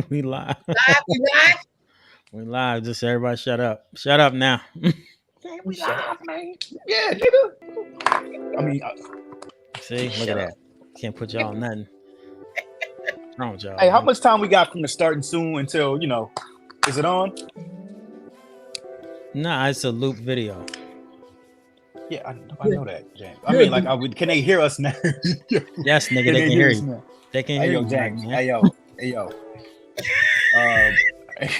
We live. Live, we live. We live. Just everybody shut up. Shut up now. Man, we live, man. Yeah, nigga. I mean, See, look at that. Can't put y'all on nothing. What's wrong with y'all? hey, how man? much time we got from the starting soon until, is it on? Nah, it's a loop video. Yeah, I know that, James. I mean, like, can they hear us now? Yes, nigga, they can hear us you. now? They can Hey, hear yo, you, James. man. Hey, yo. Hey,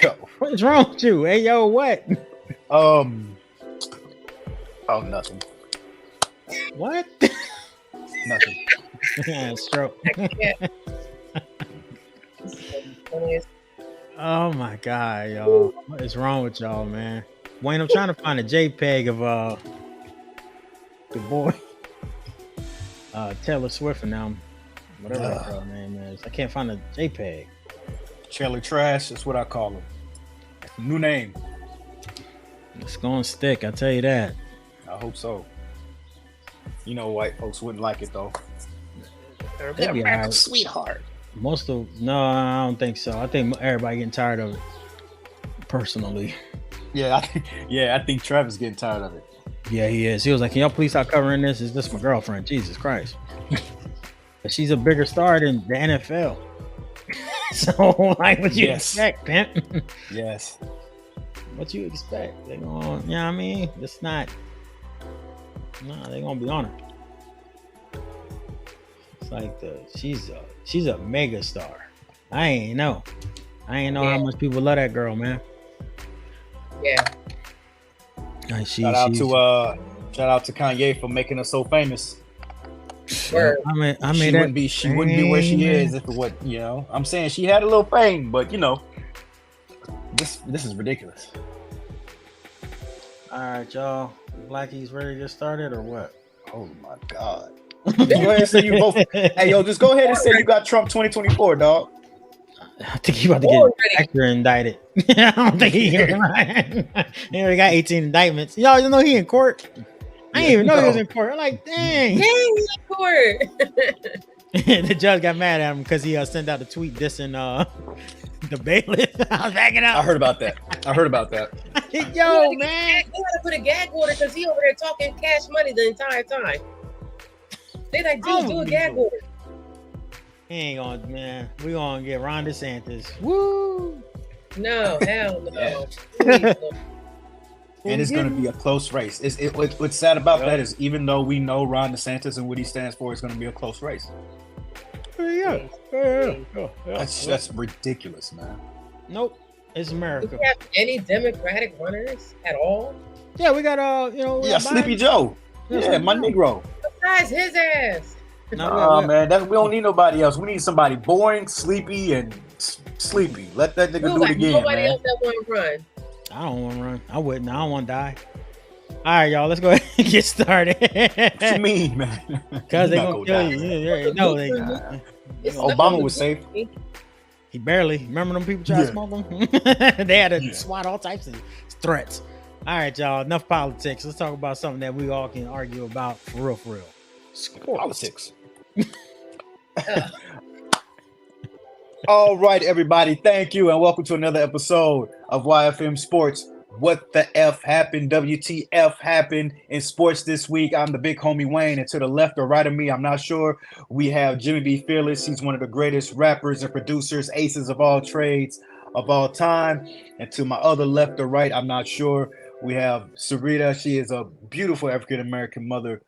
yo. What's wrong with you? Hey, yo, what? Oh, nothing. What? Nothing. Yeah, stroke. Yeah. Oh my god, y'all. What is wrong with y'all, man? Wayne, I'm trying to find a JPEG of the boy Taylor Swift and them. Whatever that girl name is. I can't find a JPEG. Trailer trash, that's what I call him. New name. It's gonna stick, I tell you that. I hope so. You know, white folks wouldn't like it, though. They'd be alright. Sweetheart. No, I don't think so. I think everybody getting tired of it. Personally. Yeah, I think Trevor's getting tired of it. Yeah, he is. He was like, "Can y'all please stop covering this? Is this my girlfriend? Jesus Christ." But she's a bigger star than the NFL. So, like, what you expect, pimp? Yes. What you expect? They gonna, you know what I mean? It's not. Nah, they gonna be on her. It's like she's a mega star. I ain't know how much people love that girl, man. Yeah. Like shout out to Kanye for making her so famous. Word. I mean, she wouldn't be where she is if it would, I'm saying she had a little fame, but this is ridiculous. All right, y'all. Blackies ready to get started or what? Oh my God. Go ahead and say you both. Hey, yo, just go ahead and say you got Trump 2024, dog. I think he about to get extra indicted. I don't think he already got 18 indictments. Y'all know he in court. I didn't even know he was in court. I'm like, dang. He's in court. The judge got mad at him because he sent out a tweet dissing the bailiff. I was backing up. I heard about that. Yo, man. They had to put a gag order because he over there talking cash money the entire time. They like, dude, do a gag order. He ain't gonna, man. We gonna get Ron DeSantis. Woo! No, hell no. Yeah. And it's gonna be a close race. What's sad about that is even though we know Ron DeSantis and what he stands for, it's gonna be a close race. Yeah. That's ridiculous, man. Nope. It's America. Do we have any Democratic runners at all? Yeah, we got Sleepy Joe. Yeah, my Negro. Besides his ass. No, man, we don't need nobody else. We need somebody boring, sleepy, and sleepy. Let that nigga do it again, nobody man. else that want to run. I don't want to run. I wouldn't. I don't want to die. All right, y'all. Let's go ahead and get started. What you mean, man? Because they're going to kill you. No, they Obama was safe. He barely. Remember them people trying to smoke him? They had to swat all types of threats. All right, y'all. Enough politics. Let's talk about something that we all can argue about for real. Politics. All right, everybody. Thank you, and welcome to another episode of YFM Sports. What the F happened? WTF happened in sports this week? I'm the big homie Wayne, and to the left or right of me, I'm not sure, we have Jimmy B. Fearless. He's one of the greatest rappers and producers, aces of all trades of all time. And to my other left or right, I'm not sure, we have Sarita. She is a beautiful African-American mother.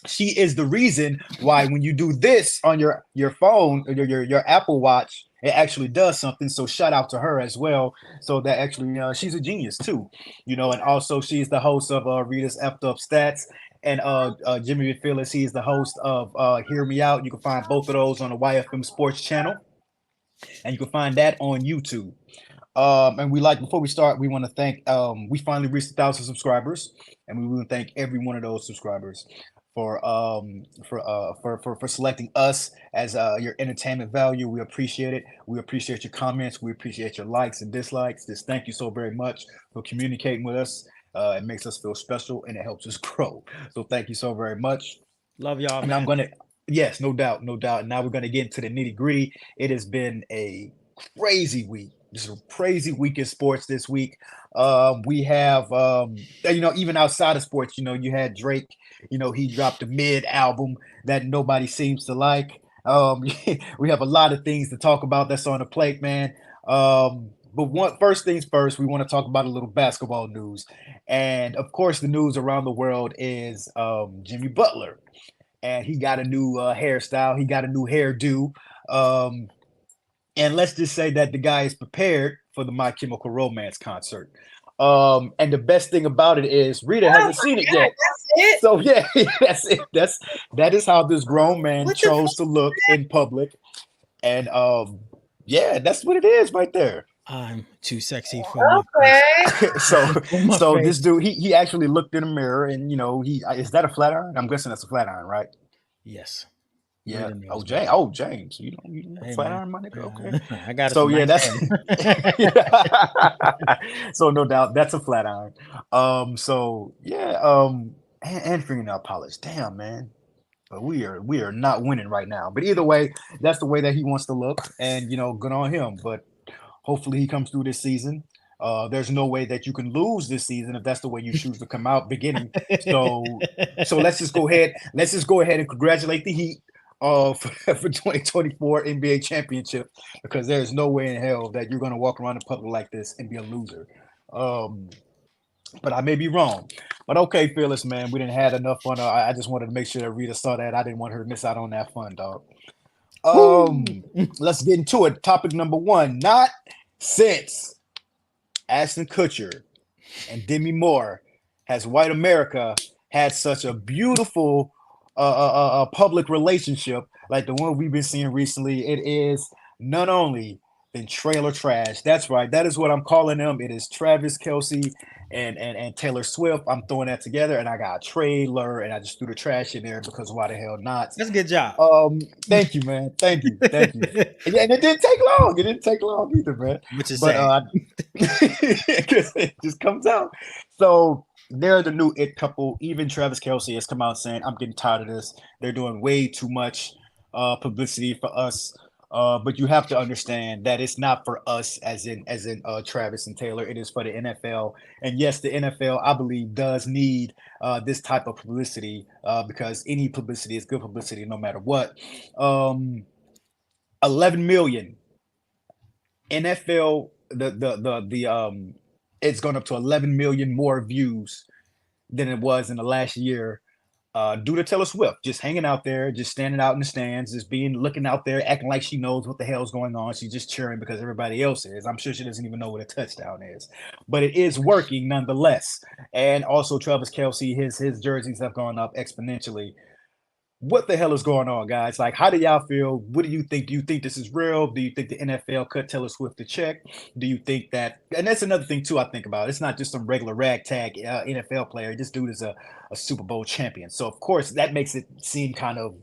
She is the reason why when you do this on your phone, your Apple Watch, it actually does something. So shout out to her as well. So that actually, she's a genius too, and also she's the host of Rita's Effed Up Stats, and Jimmy Phillips. He's the host of Hear Me Out. You can find both of those on the YFM Sports channel, and you can find that on YouTube. And before we start, we want to thank, we finally reached 1,000 subscribers, and we want to thank every one of those subscribers for selecting us as your entertainment value. We appreciate it. We appreciate your comments. We appreciate your likes and dislikes. Just thank you so very much for communicating with us. It makes us feel special and it helps us grow. So thank you so very much. Love y'all, and man. Yes, no doubt, no doubt. Now we're going to get into the nitty gritty. It has been a crazy week, just a crazy week in sports this week. We have, even outside of sports, you had Drake, he dropped a mid album that nobody seems to like. We have a lot of things to talk about that's on the plate, man. But first things first, we want to talk about a little basketball news. And of course, the news around the world is Jimmy Butler, and he got a new hairstyle. He got a new hairdo. Um, and let's just say that the guy is prepared for the My Chemical Romance concert. And the best thing about it is Rita hasn't seen it yet. That's it. So yeah, that's it. That is how this grown man What the chose to look in public. And yeah, that's what it is right there. I'm too sexy for my Okay. So face. this dude, he actually looked in the mirror, and is that a flat iron? I'm guessing that's a flat iron, right? Yes. Yeah. Rita knows Oh, better. James. You know Hey, flat man. iron, my nigga. Okay. I got it. So from yeah, my that's so no doubt that's a flat iron. So yeah, and fingernail polish. Damn, man. But we are not winning right now. But either way, that's the way that he wants to look, and good on him. But hopefully he comes through this season. There's no way that you can lose this season if that's the way you choose to come out beginning. So let's just go ahead. Let's just go ahead and congratulate the Heat for 2024 NBA championship, because there's no way in hell that you're going to walk around in public like this and be a loser. But I may be wrong. But okay, Fearless, man, we didn't have enough fun. I just wanted to make sure that Rita saw that. I didn't want her to miss out on that fun, dog. Let's get into it. Topic number one. Not since Ashton Kutcher and Demi Moore has white America had such a beautiful public relationship like the one we've been seeing recently. It is none only than trailer trash. That's right. That is what I'm calling them. It is Travis Kelce and Taylor Swift. I'm throwing that together, and I got a trailer, and I just threw the trash in there because why the hell not? That's a good job. Thank you, man. Thank you. And it didn't take long. It didn't take long either, man. Which is sad. It just comes out. So they're the new it couple. Even Travis Kelce has come out saying, "I'm getting tired of this. They're doing way too much publicity for us." But you have to understand that it's not for us, as in Travis and Taylor. It is for the NFL. And yes, the NFL, I believe, does need this type of publicity because any publicity is good publicity, no matter what. 11 million NFL. It's gone up to 11 million more views than it was in the last year. Due to Taylor Swift, just hanging out there, just standing out in the stands, just looking out there, acting like she knows what the hell's going on. She's just cheering because everybody else is. I'm sure she doesn't even know what a touchdown is, but it is working nonetheless. And also Travis Kelce, his jerseys have gone up exponentially. What the hell is going on, guys? Like, how do y'all feel? What do you think? Do you think this is real? Do you think the NFL cut Taylor Swift a check? Do you think that? And that's another thing too. I think about. It's not just some regular ragtag NFL player. This dude is a Super Bowl champion. So of course that makes it seem kind of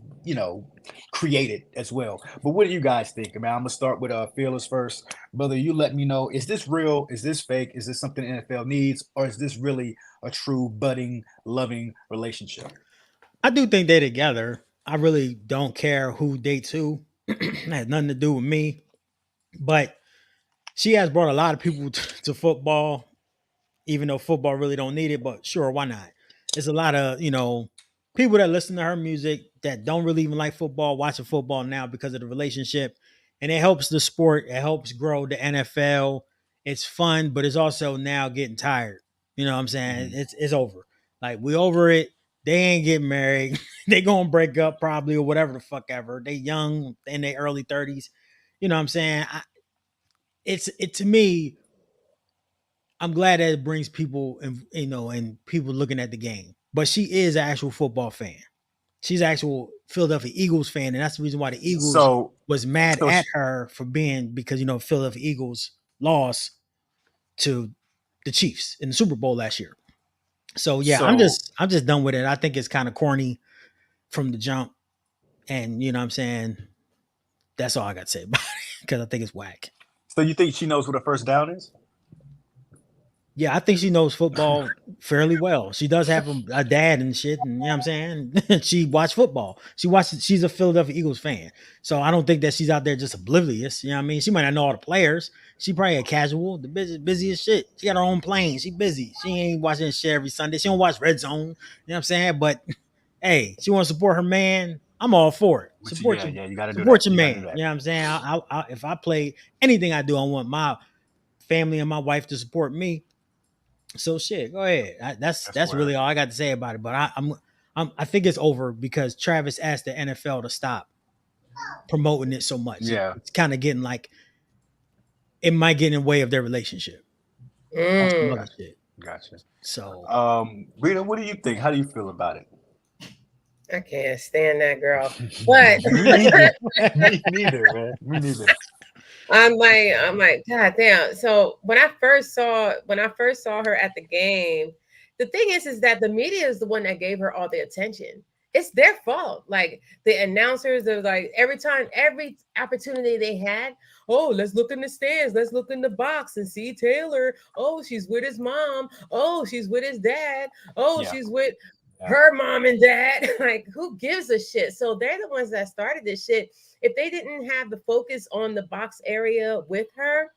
created as well. But what do you guys think? I mean, I'm gonna start with Fearless first, brother. You let me know. Is this real? Is this fake? Is this something the NFL needs, or is this really a true budding, loving relationship? I do think they're together. I really don't care who dates who. It has nothing to do with me. But she has brought a lot of people to football, even though football really don't need it. But sure, why not? There's a lot of, people that listen to her music that don't really even like football, watching football now because of the relationship. And it helps the sport. It helps grow the NFL. It's fun, but it's also now getting tired. You know what I'm saying? It's over. Like, we over it. They ain't getting married. They gonna break up probably, or whatever the fuck ever. They young, in their early 30s. You know what I'm saying? To me, I'm glad that it brings people and people looking at the game. But she is an actual football fan. She's an actual Philadelphia Eagles fan, and that's the reason why the Eagles was mad at her because Philadelphia Eagles lost to the Chiefs in the Super Bowl last year. So yeah, I'm just done with it. I think it's kind of corny from the jump, and you know what I'm saying, that's all I got to say about it because I think it's whack. So you think she knows what a first down is? Yeah, I think she knows football fairly well. She does have a dad and shit, and you know what I'm saying? She watched football. She's a Philadelphia Eagles fan. So I don't think that she's out there just oblivious. You know what I mean? She might not know all the players. She probably a casual, the busy as shit. She got her own plane. She busy. She ain't watching shit every Sunday. She don't watch Red Zone. You know what I'm saying? But hey, she wants to support her man. I'm all for it. Support Yeah, your you got to do that. support your You got to do man. that. You know what I'm saying? If I play anything I do, I want my family and my wife to support me. So shit, go ahead. That's really all I got to say about it. But I think it's over because Travis asked the NFL to stop promoting it so much. Yeah. It's kind of getting like it might get in the way of their relationship. On some other shit. Gotcha. So, Rita, what do you think? How do you feel about it? I can't stand that girl. But Me neither, man. Me neither. I'm like, God damn. So when I first saw her at the game, the thing is that the media is the one that gave her all the attention. It's their fault. Like the announcers are like every opportunity they had, oh, let's look in the stands, let's look in the box and see Taylor. Oh, she's with his mom. Oh, she's with his dad. Oh, she's with her mom and dad. Like, who gives a shit? So they're the ones that started this shit. If they didn't have the focus on the box area with her,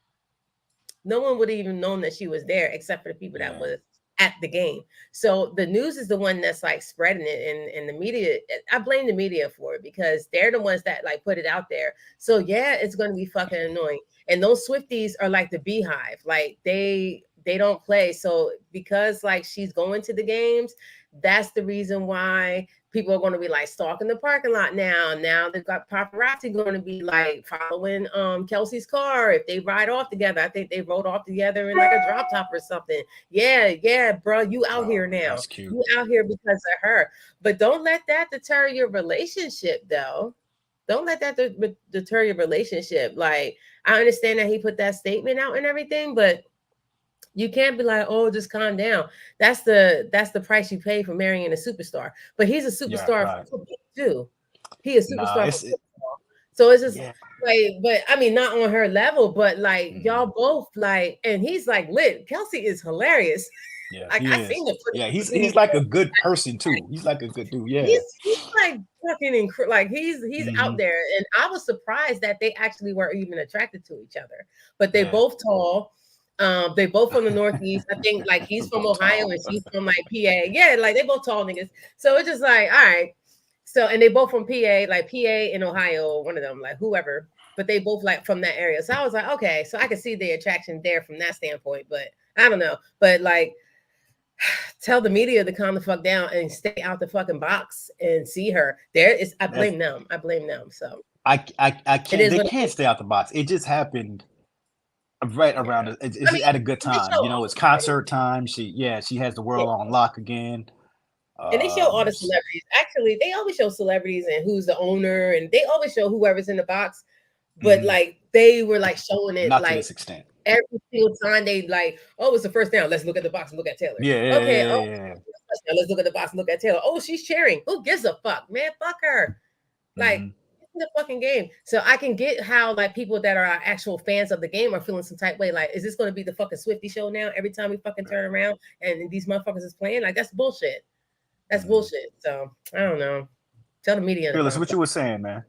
no one would have even known that she was there except for the people that was at the game. So the news is the one that's like spreading it, and the media, I blame the media for it because they're the ones that like put it out there. So yeah, it's going to be fucking annoying. And those Swifties are like the beehive. Like they don't play. So because like she's going to the games, that's the reason why people are going to be like stalking the parking lot now. Now they've got paparazzi going to be like following Kelce's car if they ride off together. I think they rode off together in like a drop top or something. Yeah, bro, you out here now. That's cute. You out here because of her. But don't let that deter your relationship, though. Don't let that deter your relationship. Like, I understand that he put that statement out and everything, but you can't be like, oh, just calm down. That's the price you pay for marrying a superstar. But he's a superstar for football too. He is a superstar for football. So it's just like, but I mean, not on her level, but like y'all both like, and he's like lit. Kelce is hilarious. Yeah, like I seen the he's like a good person too. He's like a good dude. Yeah, he's like fucking like he's out there, and I was surprised that they actually were even attracted to each other. But they both tall. They both from the Northeast. I think like he's from Ohio and she's from like PA. Yeah, like they both tall niggas. So it's just like, all right. So and they both from PA, like PA and Ohio, one of them, like whoever. But they both like from that area. So I was like, okay, so I could see the attraction there from that standpoint. But I don't know. But like, tell the media to calm the fuck down and stay out the fucking box and see her. I blame them. So I can't. They can't stay out the box. It just happened. Right around it's at a good time, you know. It's concert time. She has the world on lock again. And they show all the celebrities. Actually, they always show celebrities and who's the owner, and they always show whoever's in the box. But like they were like showing it not like to this extent. Every single time they like, oh, it's the first down. Let's look at the box and look at Taylor. Let's look at the box and look at Taylor. Oh, she's cheering. Who gives a fuck, man? Fuck her. Like. The fucking game. So I can get how like people that are actual fans of the game are feeling some type way. Like, is this going to be the fucking Swifty show now? Every time we fucking turn around and these motherfuckers is playing, like that's bullshit. That's bullshit. So I don't know. Tell the media. Fearless, what you were saying, man?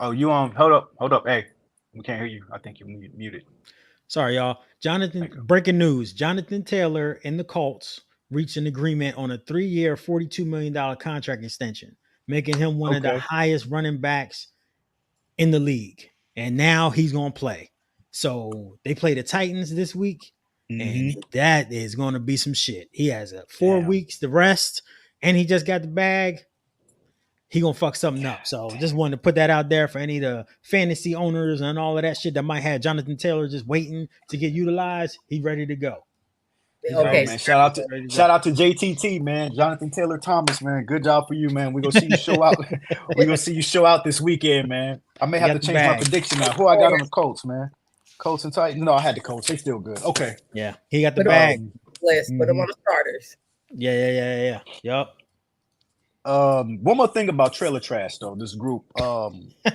Oh, you on? Hold up. Hey, we can't hear you. I think you're muted. Sorry, y'all. Breaking news. Jonathan Taylor and the Colts reached an agreement on a 3-year, $42 million contract extension, making him one of the highest running backs in the league. And now he's going to play. So they play the Titans this week, and that is going to be some shit. He has 4 weeks to rest, and he just got the bag. He going to fuck something up. So just wanted to put that out there for any of the fantasy owners and all of that shit that might have Jonathan Taylor just waiting to get utilized. He's ready to go. Okay, man. Shout out to JTT, man. Jonathan Taylor Thomas, man. Good job for you, man. We're gonna see you show out. We're gonna see you show out this weekend, man. I may have to change my prediction now. Who I got on the Colts, man? Colts and Titans. No, I had the Colts. They still good. Okay. Yeah, he got the bag. List. Put them on the starters. Yeah. Yup. One more thing about Trailer Trash, though. This group.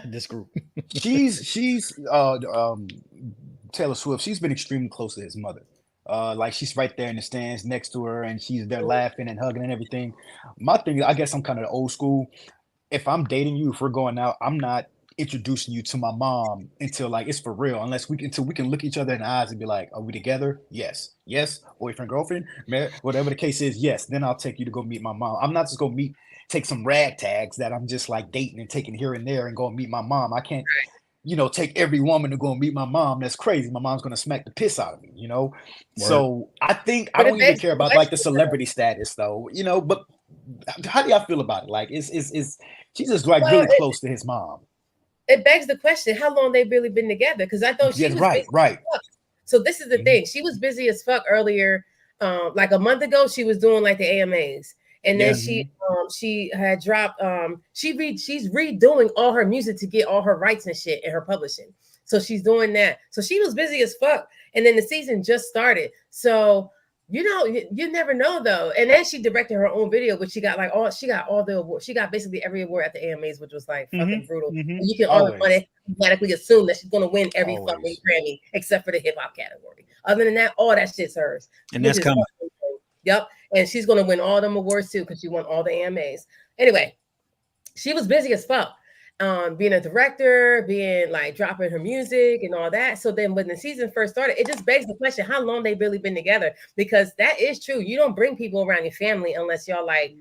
This group. she's Taylor Swift, she's been extremely close to his mother. Like she's right there in the stands next to her, and she's there laughing and hugging and everything. My thing is, I guess I'm kind of old school. If I'm dating you, if we're going out, I'm not introducing you to my mom until like it's for real, until we can look each other in the eyes and be like, are we together? Yes, boyfriend, girlfriend, whatever the case is, yes. Then I'll take you to go meet my mom. I'm not just gonna take some rag tags that I'm just like dating and taking here and there and go and meet my mom. I can't, take every woman to go and meet my mom. That's crazy. My mom's gonna smack the piss out of me, Word. So I think I don't even care about like the celebrity status though, but how do y'all feel about it? Like is she's just like really close to his mom. It begs the question, how long they really been together? Because I thought she was right. So this is the thing. She was busy as fuck earlier. Like a month ago, she was doing like the AMAs. And then she had dropped she's redoing all her music to get all her rights and shit in her publishing. So she's doing that. So she was busy as fuck. And then the season just started. So you never know though. And then she directed her own video, which she got all the awards. She got basically every award at the AMAs, which was like fucking brutal. And you can automatically assume that she's gonna win every fucking Grammy except for the hip hop category. Other than that, all that shit's hers. And that's coming. Yep. And she's gonna win all them awards too, because she won all the AMAs. Anyway, she was busy as fuck. Being a director, being like dropping her music and all that. So then when the season first started, it just begs the question, how long they really been together? Because that is true. You don't bring people around your family unless y'all like,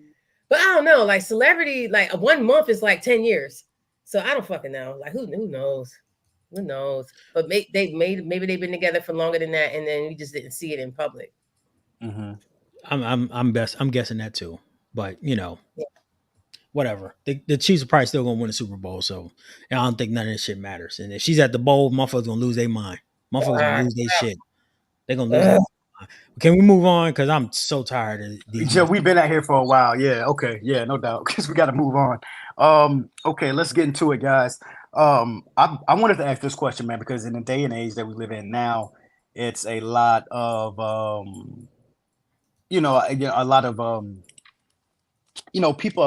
but I don't know, like celebrity, like 1 month is like 10 years. So I don't fucking know. Like who knows? Who knows? But maybe they've been together for longer than that, and then we just didn't see it in public. I'm guessing that too. But whatever. The Chiefs are probably still gonna win the Super Bowl, so I don't think none of this shit matters. And if she's at the bowl, motherfuckers gonna lose their mind. Motherfuckers gonna lose their shit. They're gonna lose their mind. Can we move on? Because I'm so tired of these. Yeah, we've been out here for a while. Yeah, okay. Yeah, no doubt. Because we gotta move on. Okay, let's get into it, guys. I wanted to ask this question, man, because in the day and age that we live in now, it's a lot of a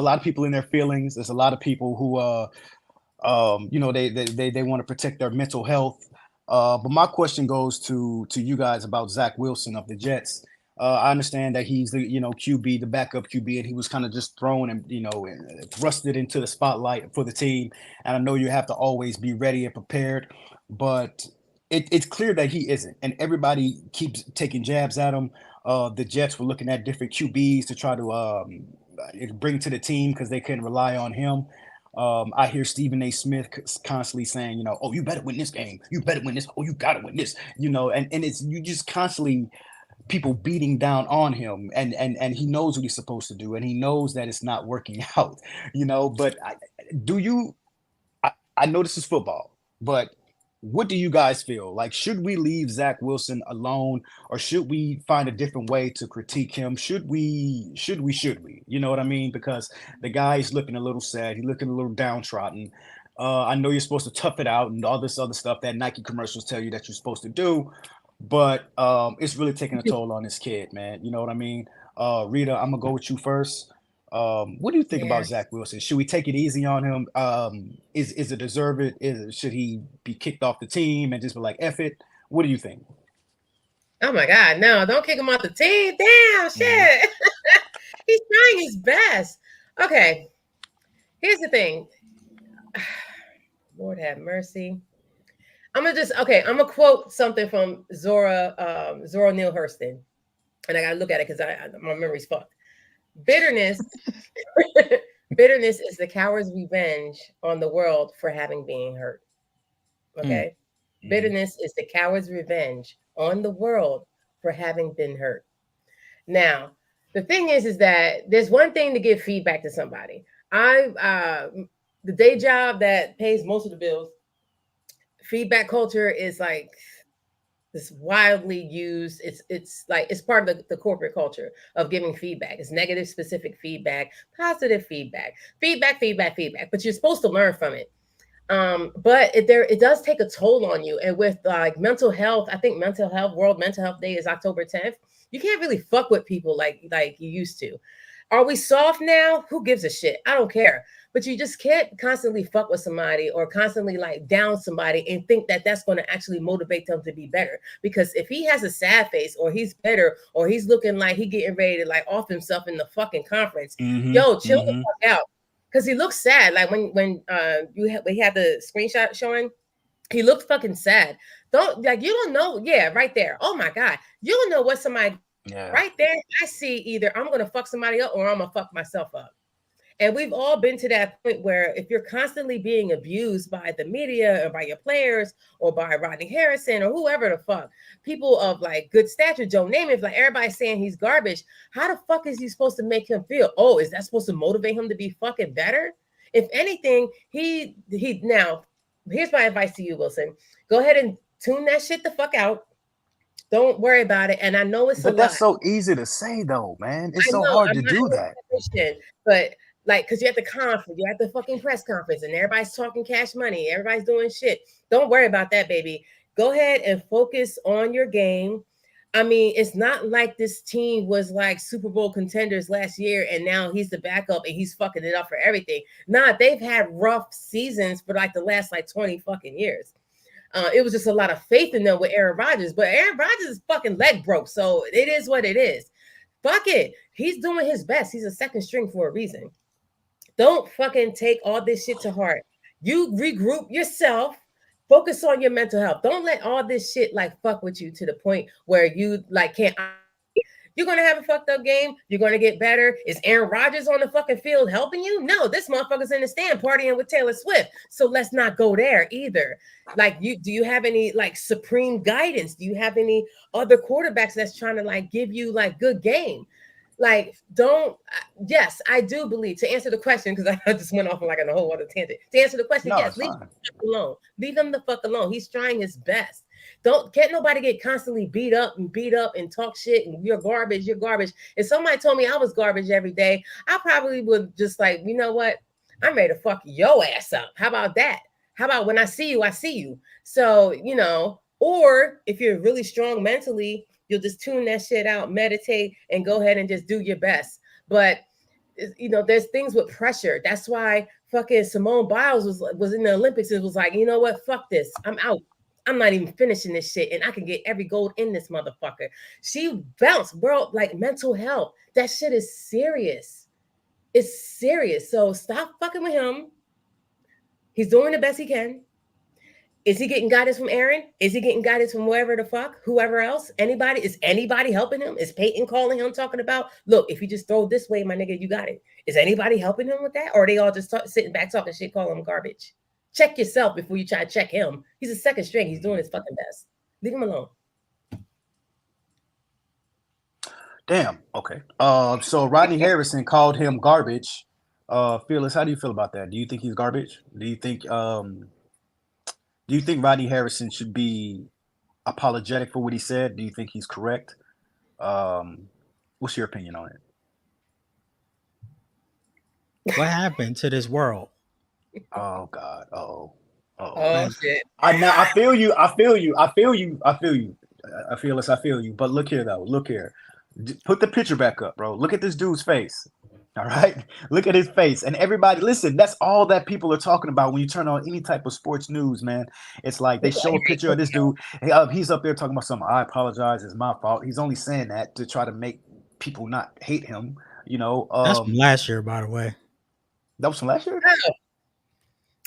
lot of people in their feelings. There's a lot of people who they want to protect their mental health. But my question goes to you guys about Zach Wilson of the Jets. I understand that he's the QB, the backup QB, and he was kind of just thrown and thrusted into the spotlight for the team. And I know you have to always be ready and prepared, but it's clear that he isn't, and everybody keeps taking jabs at him. The Jets were looking at different QBs to try to bring to the team because they couldn't rely on him. I hear Stephen A. Smith constantly saying, oh, you better win this game. You better win this. Oh, you got to win this. And it's you just constantly people beating down on him, and he knows what he's supposed to do, and he knows that it's not working out. But I know this is football, but what do you guys feel? Like, should we leave Zach Wilson alone, or should we find a different way to critique him? Should we? You know what I mean? Because the guy's looking a little sad. He's looking a little downtrodden. I know you're supposed to tough it out and all this other stuff that Nike commercials tell you that you're supposed to do, but it's really taking a toll on this kid, man. You know what I mean? Rita, I'm gonna go with you first. What do you think about Zach Wilson? Should we take it easy on him? Is it deserved? Should he be kicked off the team and just be like, F it? What do you think? Oh my God, no, don't kick him off the team. Damn, shit. He's trying his best. Okay, here's the thing. Lord have mercy. I'm gonna quote something from Zora Neale Hurston. And I gotta look at it because my memory's fucked. Bitterness is the coward's revenge on the world for having been hurt. Okay. Bitterness is the coward's revenge on the world for having been hurt. Now, the thing is that there's one thing to give feedback to somebody. The day job that pays most of the bills, feedback culture is like this wildly used. It's like it's part of the corporate culture of giving feedback. It's negative, specific feedback, positive feedback. But you're supposed to learn from it. But it does take a toll on you. And with like mental health, I think World Mental Health Day is October 10th. You can't really fuck with people like you used to. Are we soft now? Who gives a shit? I don't care. But you just can't constantly fuck with somebody or constantly like down somebody and think that that's going to actually motivate them to be better. Because if he has a sad face or he's bitter or he's looking like he getting ready to like off himself in the fucking conference, yo, chill the fuck out. Because he looks sad. Like when we had the screenshot showing, he looked fucking sad. Don't like you don't know. Yeah, right there. Oh my god, you don't know what somebody. Yeah. Right there, I see either I'm gonna fuck somebody up or I'm gonna fuck myself up. And we've all been to that point where if you're constantly being abused by the media or by your players or by Rodney Harrison or whoever the fuck, people of like good stature, Joe Namath, like everybody's saying he's garbage. How the fuck is he supposed to make him feel? Oh, is that supposed to motivate him to be fucking better? If anything, he now, here's my advice to you, Wilson. Go ahead and tune that shit the fuck out. Don't worry about it. And I know it's but a that's lot. so easy to say though, man. It's I so know, hard I'm to not do in that. a position, but like, because you're at the conference, you're at the fucking press conference, and everybody's talking cash money, everybody's doing shit. Don't worry about that, baby. Go ahead and focus on your game. I mean, it's not like this team was like Super Bowl contenders last year, and now he's the backup and he's fucking it up for everything. Nah, they've had rough seasons for like the last like 20 fucking years. It was just a lot of faith in them with Aaron Rodgers, but Aaron Rodgers' fucking leg broke, so it is what it is. Fuck it. He's doing his best. He's a second string for a reason. Don't fucking take all this shit to heart. You regroup yourself. Focus on your mental health. Don't let all this shit like fuck with you to the point where you like can't. You're gonna have a fucked up game. You're gonna get better. Is Aaron Rodgers on the fucking field helping you? No, this motherfucker's in the stand partying with Taylor Swift. So let's not go there either. Like, do you have any like supreme guidance? Do you have any other quarterbacks that's trying to like give you like good game? Like, don't. Yes, I do believe, to answer the question, because I just went off on like a whole other tangent. To answer the question, No, yes, it's leave him fine. the fuck alone. Leave him the fuck alone. He's trying his best. Can't nobody get constantly beat up and talk shit and you're garbage, you're garbage. If somebody told me I was garbage every day, I probably would just like, you know what? I'm ready to fuck your ass up. How about that? How about when I see you, I see you. So, you know, or if you're really strong mentally, you'll just tune that shit out, meditate, and go ahead and just do your best. But you know, there's things with pressure. That's why fucking Simone Biles was in the Olympics and was like, you know what? Fuck this. I'm out. I'm not even finishing this shit, and I can get every gold in this motherfucker. She bounced, bro. Like mental health, that shit is serious. It's serious. So stop fucking with him. He's doing the best he can. Is he getting guidance from Aaron? Is he getting guidance from whoever the fuck, whoever else? Anybody? Is anybody helping him? Is Peyton calling him, talking about, look, if you just throw this way, my nigga, you got it. Is anybody helping him with that? Or are they all just sitting back talking shit, calling him garbage? Check yourself before you try to check him. He's a second string. He's doing his fucking best. Leave him alone. Damn. Okay. So Rodney Harrison called him garbage. Fearless, how do you feel about that? Do you think he's garbage? Do you think Rodney Harrison should be apologetic for what he said? Do you think he's correct? What's your opinion on it? What happened to this world? Oh God. Oh. Oh shit. I feel you. I feel you. I feel you. I feel you. I feel this. I feel you. But look here, though. Look here. Put the picture back up, bro. Look at this dude's face. All right. Look at his face. And everybody, listen, that's all that people are talking about when you turn on any type of sports news, man. It's like they show a picture of this dude. He's up there talking about something. I apologize. It's my fault. He's only saying that to try to make people not hate him. You know, That's from last year, by the way. that was from last year?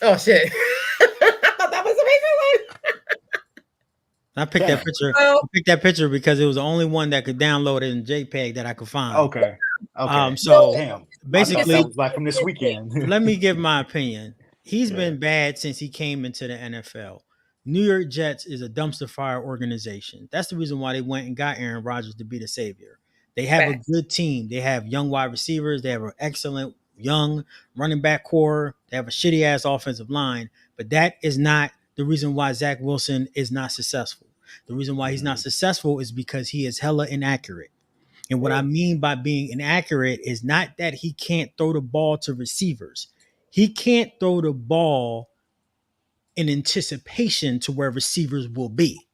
Oh shit. I thought that was amazing. I picked that picture. Well, I picked that picture because it was the only one that could download it in JPEG that I could find. Okay. So Damn. basically, that was like from this weekend. let me give my opinion. He's been bad since he came into the NFL. New York Jets is a dumpster fire organization. That's the reason why they went and got Aaron Rodgers to be the savior. They have a good team. They have young wide receivers. They have an excellent young running back core. They have a shitty ass offensive line. But that is not the reason why Zach Wilson is not successful. The reason why he's not successful is because he is hella inaccurate. And what I mean by being inaccurate is not that he can't throw the ball to receivers. He can't throw the ball in anticipation to where receivers will be.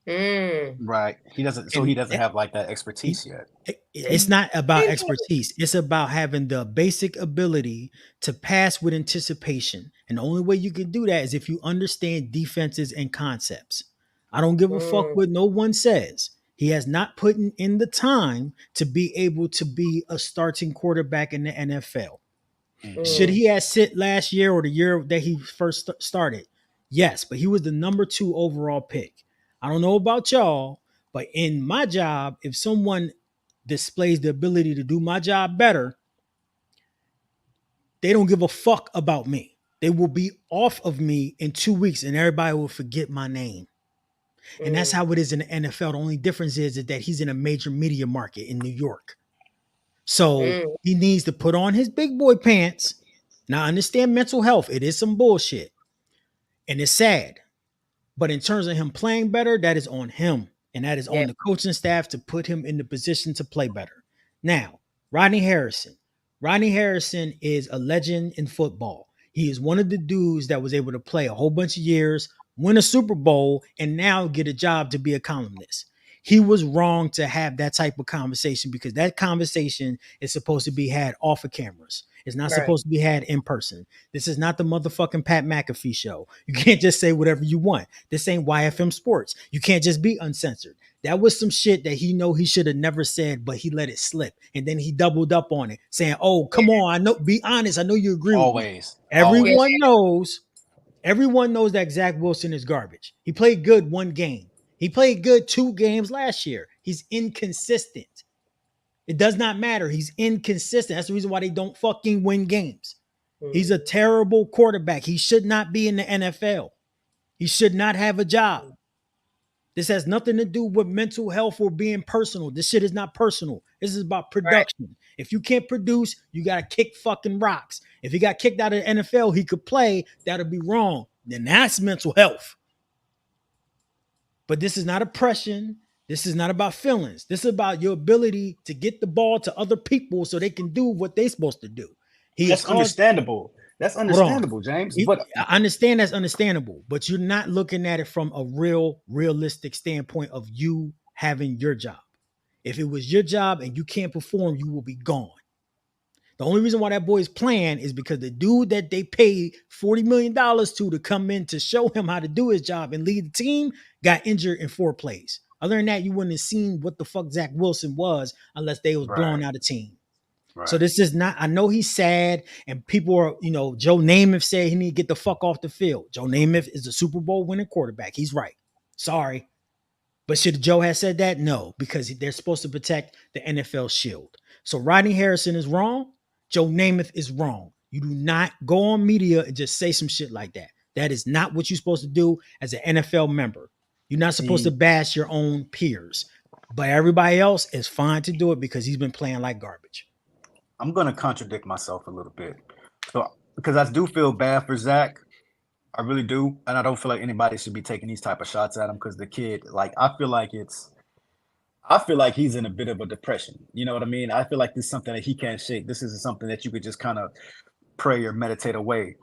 Right. He doesn't. So And he doesn't have like that expertise yet. it's not about expertise. It's about having the basic ability to pass with anticipation. And the only way you can do that is if you understand defenses and concepts. I don't give a fuck what no one says. He has not put in the time to be able to be a starting quarterback in the NFL. Should he have sit last year or the year that he first started? Yes, but he was the number 2 overall pick. I don't know about y'all, but in my job, if someone displays the ability to do my job better, they don't give a fuck about me. They will be off of me in 2 weeks and everybody will forget my name. And that's how it is in the NFL. The only difference is that he's in a major media market in New York. So he needs to put on his big boy pants. Now, I understand mental health. It is some bullshit. And it's sad. But in terms of him playing better, that is on him. And that is on the coaching staff to put him in the position to play better. Now, Rodney Harrison. Rodney Harrison is a legend in football. He is one of the dudes that was able to play a whole bunch of years, win a Super Bowl, and now get a job to be a columnist. He was wrong to have that type of conversation because that conversation is supposed to be had off of cameras. It's not supposed to be had in person. This is not the motherfucking Pat McAfee show. You can't just say whatever you want. This ain't YFM Sports. You can't just be uncensored. That was some shit that he should have never said, but he let it slip. And then he doubled up on it, saying, oh, come on. I know, be honest. I know you agree with me. Everyone knows that Zach Wilson is garbage. He played good one game. He played good 2 games last year. He's inconsistent. It does not matter. He's inconsistent. That's the reason why they don't fucking win games. He's a terrible quarterback. He should not be in the NFL. He should not have a job. This has nothing to do with mental health or being personal. This shit is not personal. This is about production. Right. If you can't produce, you got to kick fucking rocks. If he got kicked out of the NFL, he could play. That'll be wrong. Then that's mental health. But this is not oppression. This is not about feelings. This is about your ability to get the ball to other people so they can do what they're supposed to do. That's understandable. That's understandable, James. But I understand that's understandable, but you're not looking at it from a realistic standpoint of you having your job. If it was your job and you can't perform, you will be gone. The only reason why that boy is playing is because the dude that they paid $40 million to come in to show him how to do his job and lead the team got injured in 4 plays. Other than that, you wouldn't have seen what the fuck Zach Wilson was unless they was blowing out a team. Right. So this is not, I know he's sad and people are, Joe Namath said he need to get the fuck off the field. Joe Namath is a Super Bowl winning quarterback. He's right. Sorry. But should Joe have said that? No, because they're supposed to protect the NFL shield. So Rodney Harrison is wrong. Joe Namath is wrong. You do not go on media and just say some shit like that. That is not what you're supposed to do as an NFL member. You're not supposed to bash your own peers. But everybody else is fine to do it because he's been playing like garbage. I'm going to contradict myself a little bit. So, because I do feel bad for Zach. I really do. And I don't feel like anybody should be taking these type of shots at him because the kid, I feel like he's in a bit of a depression. You know what I mean? I feel like this is something that he can't shake. This isn't something that you could just kind of pray or meditate away.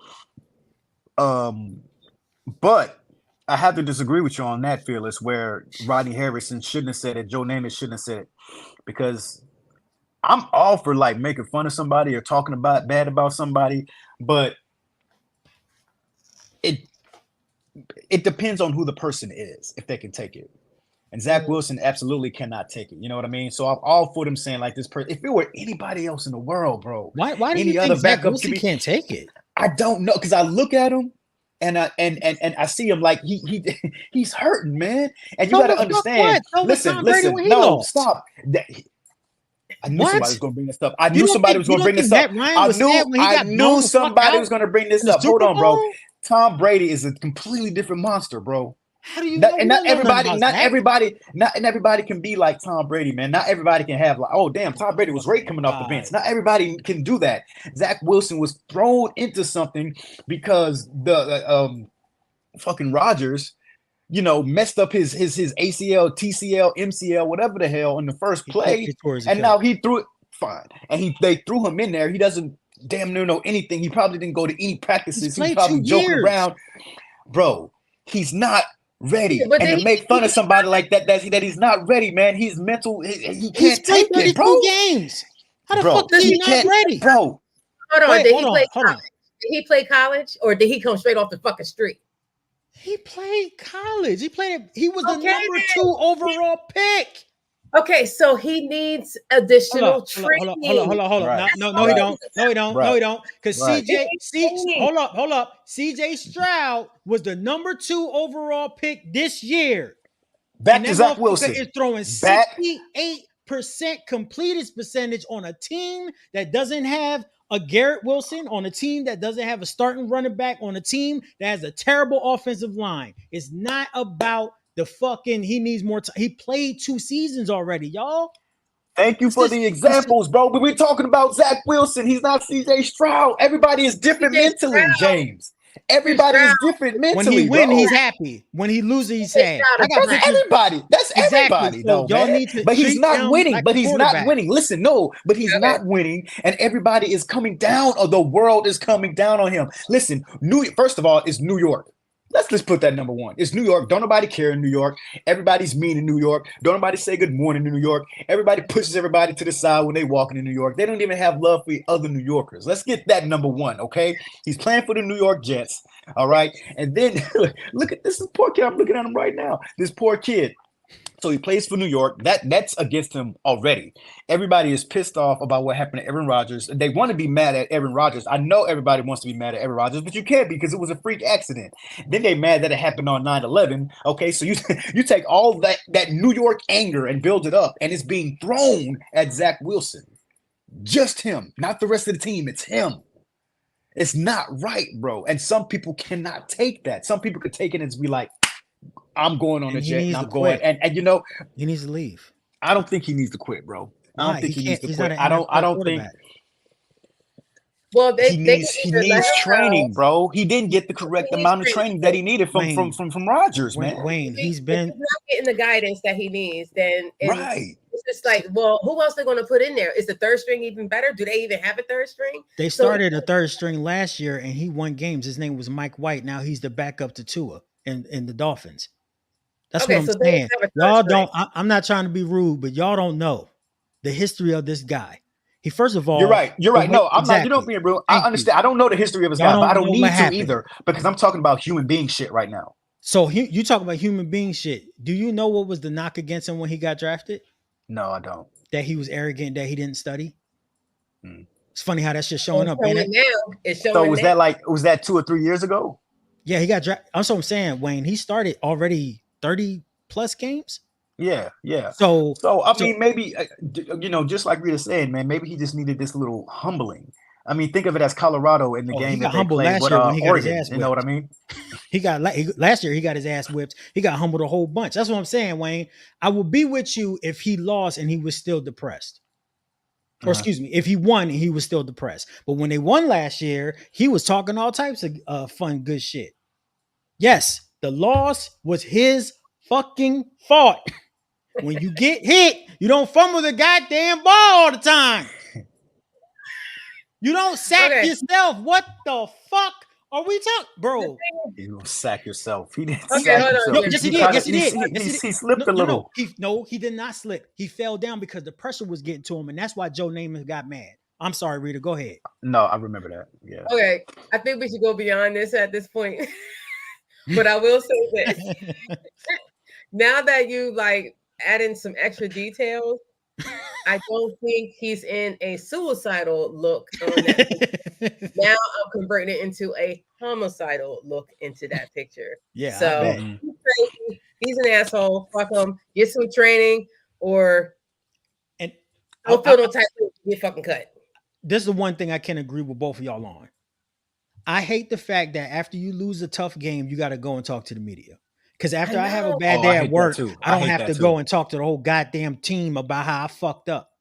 But I have to disagree with you on that, Fearless, where Rodney Harrison shouldn't have said it. Joe Namath shouldn't have said it, because I'm all for making fun of somebody or talking bad about somebody, but it depends on who the person is, if they can take it. And Zach Wilson absolutely cannot take it. You know what I mean? So I'm all for them saying this person, if it were anybody else in the world, bro. Why do you think Zach Wilson can't take it? I don't know, because I look at him and I see him he's hurting, man. And you got to understand. Listen, no, stop. I knew somebody was going to bring this up. I knew somebody was going to bring this up. I knew somebody was going to bring this up. Hold on, bro. Tom Brady is a completely different monster, bro. How do you know? And not everybody can be like Tom Brady, man. Not everybody can have oh damn, Tom Brady was great coming off the bench. Not everybody can do that. Zach Wilson was thrown into something because the fucking Rodgers, messed up his ACL, TCL, MCL, whatever the hell in the first play, and now he threw it fine, and they threw him in there. He doesn't damn near know anything. He probably didn't go to any practices. He's probably joking around, bro. He's not ready. But And then to make fun of somebody like that he's not ready, man. He's mental. He can't played take it, bro. games. How the Bro, fuck is he not can't, ready? bro. Hold on. Wait, Did hold he play on, hold on. college? Did he play college, or did he come straight off the fucking street? He played college. He was the Okay, number then. 2 overall pick. Okay, so he needs additional training. Hold up. Right. No, he don't. No, he don't. Right. No, he don't. Because Right. hold up. CJ Stroud was the number 2 overall pick this year. Back And to that Zach motherfucker Wilson. is throwing Back. 68% completed percentage on a team that doesn't have a Garrett Wilson, on a team that doesn't have a starting running back, on a team that has a terrible offensive line. It's not about the fucking, he needs more time. He played 2 seasons already, y'all. Thank you for the examples, bro. But we're talking about Zach Wilson. He's not CJ Stroud. Everybody is different mentally, James. Everybody is different mentally. When he wins, bro. he's happy. When he loses, he's sad. That's everybody. That's everybody, So though, y'all man. need to But he's treat not him winning. like But a he's not quarterback. winning. Listen, no, but he's not winning, and everybody is coming down, or the world is coming down on him. Listen, first of all, it's New York. Let's just put that number 1. It's New York. Don't nobody care in New York. Everybody's mean in New York. Don't nobody say good morning in New York. Everybody pushes everybody to the side when they walking in New York. They don't even have love for other New Yorkers. Let's get that number 1, okay? He's playing for the New York Jets, all right? And then look at this poor kid. I'm looking at him right now. This poor kid. So he plays for New York. That's against him already. Everybody is pissed off about what happened to Aaron Rodgers. They want to be mad at Aaron Rodgers. I know everybody wants to be mad at Aaron Rodgers, but you can't because it was a freak accident. Then they mad that it happened on 9/11. Okay, so you take all that New York anger and build it up, and it's being thrown at Zach Wilson. Just him, not the rest of the team. It's him. It's not right, bro. And some people cannot take that. Some people could take it and be like, I'm going on a jet and I'm going. And you know, he needs to leave. I don't think he needs to quit, bro. I don't think he needs to quit. I don't think. Well, he needs training, bro. He didn't get the correct amount of training that he needed from Rodgers, man. Wayne, if he's not getting the guidance that he needs, then right. It's just like, well, who else they're going to put in there? Is the third string even better? Do they even have a third string? They started a third string last year, and he won games. His name was Mike White. Now he's the backup to Tua in the Dolphins. That's what I'm saying. Y'all don't. I'm not trying to be rude, but y'all don't know the history of this guy. He first of all, you're right. No, I'm not. You don't being rude. I understand. I don't know the history of his guy, but I don't need to either because I'm talking about human being shit right now. So you talk about human being shit. Do you know what was the knock against him when he got drafted? No, I don't. That he was arrogant, that he didn't study. It's funny how that shit's showing up. So was that 2 or 3 years ago? Yeah, he got drafted. That's what I'm saying, Wayne. He started already 30 plus games. Yeah. So I mean, maybe just like Rita said, man, maybe he just needed this little humbling. I mean, think of it as Colorado in the game that they played with Oregon. You know what I mean? Last year he got his ass whipped. He got humbled a whole bunch. That's what I'm saying, Wayne. I would be with you if he lost and he was still depressed. Or excuse me, if he won and he was still depressed. But when they won last year, he was talking all types of fun, good shit. Yes, the loss was his fucking fault. When you get hit, you don't fumble the goddamn ball all the time. You don't sack yourself. What the fuck are we talking, bro? You don't sack yourself. He didn't sack himself. No, yes, he did. Yes, he did. He slipped a little. No, he did not slip. He fell down because the pressure was getting to him, and that's why Joe Namath got mad. I'm sorry, Rita. Go ahead. No, I remember that. Yeah. Okay, I think we should go beyond this at this point. But I will say this: now that you add in some extra details, I don't think he's in a suicidal look on that. Now I'm converting it into a homicidal look into that picture. Yeah. So he's an asshole. Fuck him. Get some training, or don't feel no type of get fucking cut. This is the one thing I can agree with both of y'all on. I hate the fact that after you lose a tough game, you got to go and talk to the media. Because after I have a bad day at work, I don't have to go and talk to the whole goddamn team about how I fucked up.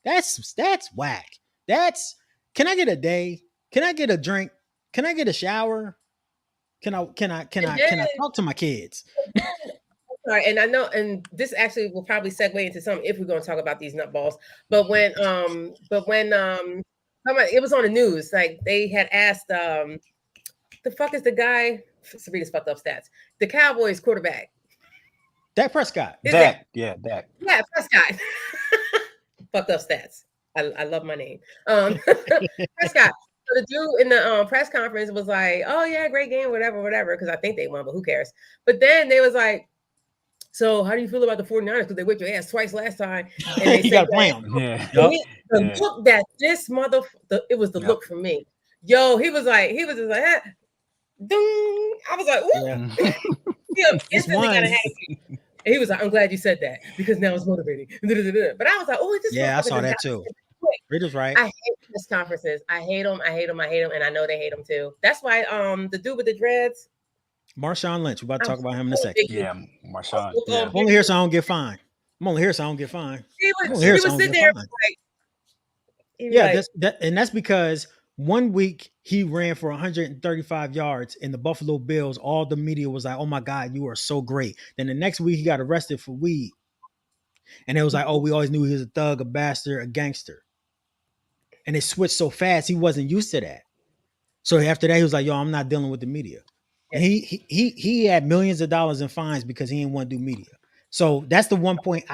That's whack. Can I get a day? Can I get a drink? Can I get a shower? Can I talk to my kids? All right, and I know, and this actually will probably segue into something if we're going to talk about these nutballs. But when it was on the news, like they had asked, the fuck is the guy Sabrina's fucked up stats. The Cowboys quarterback. Dak Prescott. Dak. Yeah, Prescott. Fucked up stats. I love my name. Prescott. So the dude in the press conference was like, "Oh yeah, great game, whatever, because I think they won, but who cares?" But then they was like, "So how do you feel about the 49ers? Because they whipped your ass twice last time." And they You got to play him. Yeah. The look that this it was the look for me. Yo, he was just like, ah, ding. I was like, ooh. He instantly got a happy. And he was like, "I'm glad you said that because now it's motivating." But I was like, "Oh, this." Yeah, I saw that too. Rita's right. I hate press conferences. I hate them, and I know they hate them too. That's why the dude with the dreads, Marshawn Lynch. We're about to talk about him in a second. Yeah, Marshawn. I'm only here so I don't get fined. I'm only here so I don't get fined. He was sitting there like, yeah, that's because 1 week he ran for 135 yards in the Buffalo Bills. All the media was like, "Oh my God, you are so great." Then the next week he got arrested for weed. And it was like, "Oh, we always knew he was a thug, a bastard, a gangster." And it switched so fast, he wasn't used to that. So after that, he was like, "Yo, I'm not dealing with the media." And he had millions of dollars in fines because he didn't want to do media. So that's the one point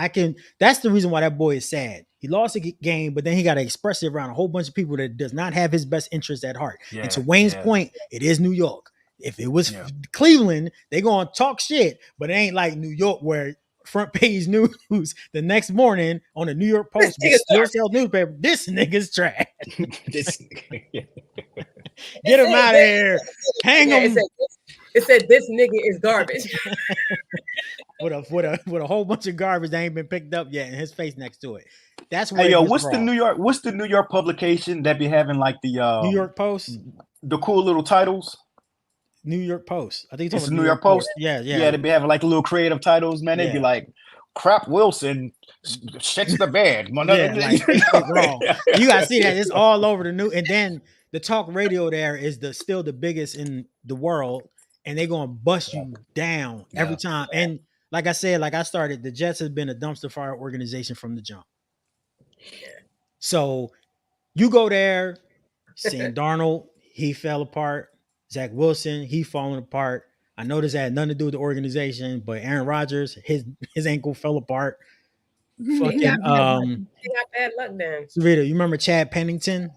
that's the reason why that boy is sad. He lost a game, but then he got to express it around a whole bunch of people that does not have his best interest at heart. Yeah, and to Wayne's point, it is New York. If it was Cleveland, they're going to talk shit, but it ain't like New York where front page news the next morning on the New York Post, still sell newspaper. This nigga's trash. Get him out of here. Hang him. It said this nigga is garbage. with a whole bunch of garbage that ain't been picked up yet, and his face next to it. That's where. Hey, yo, what's the New York publication that be having like the New York Post, the cool little titles? New York Post. I think it's the New York Post. Yeah. They be having like little creative titles, man. They'd be like, "Crap Wilson shits the bed." Wrong. You gotta see that it's all over the news, and then the talk radio there is still the biggest in the world, and they're gonna bust you down every time. And like I said, the Jets has been a dumpster fire organization from the jump. So you go there, seeing Darnold, he fell apart. Zach Wilson, he falling apart. I know this had nothing to do with the organization, but Aaron Rodgers, his ankle fell apart. He got bad luck then. Sarita, you remember Chad Pennington?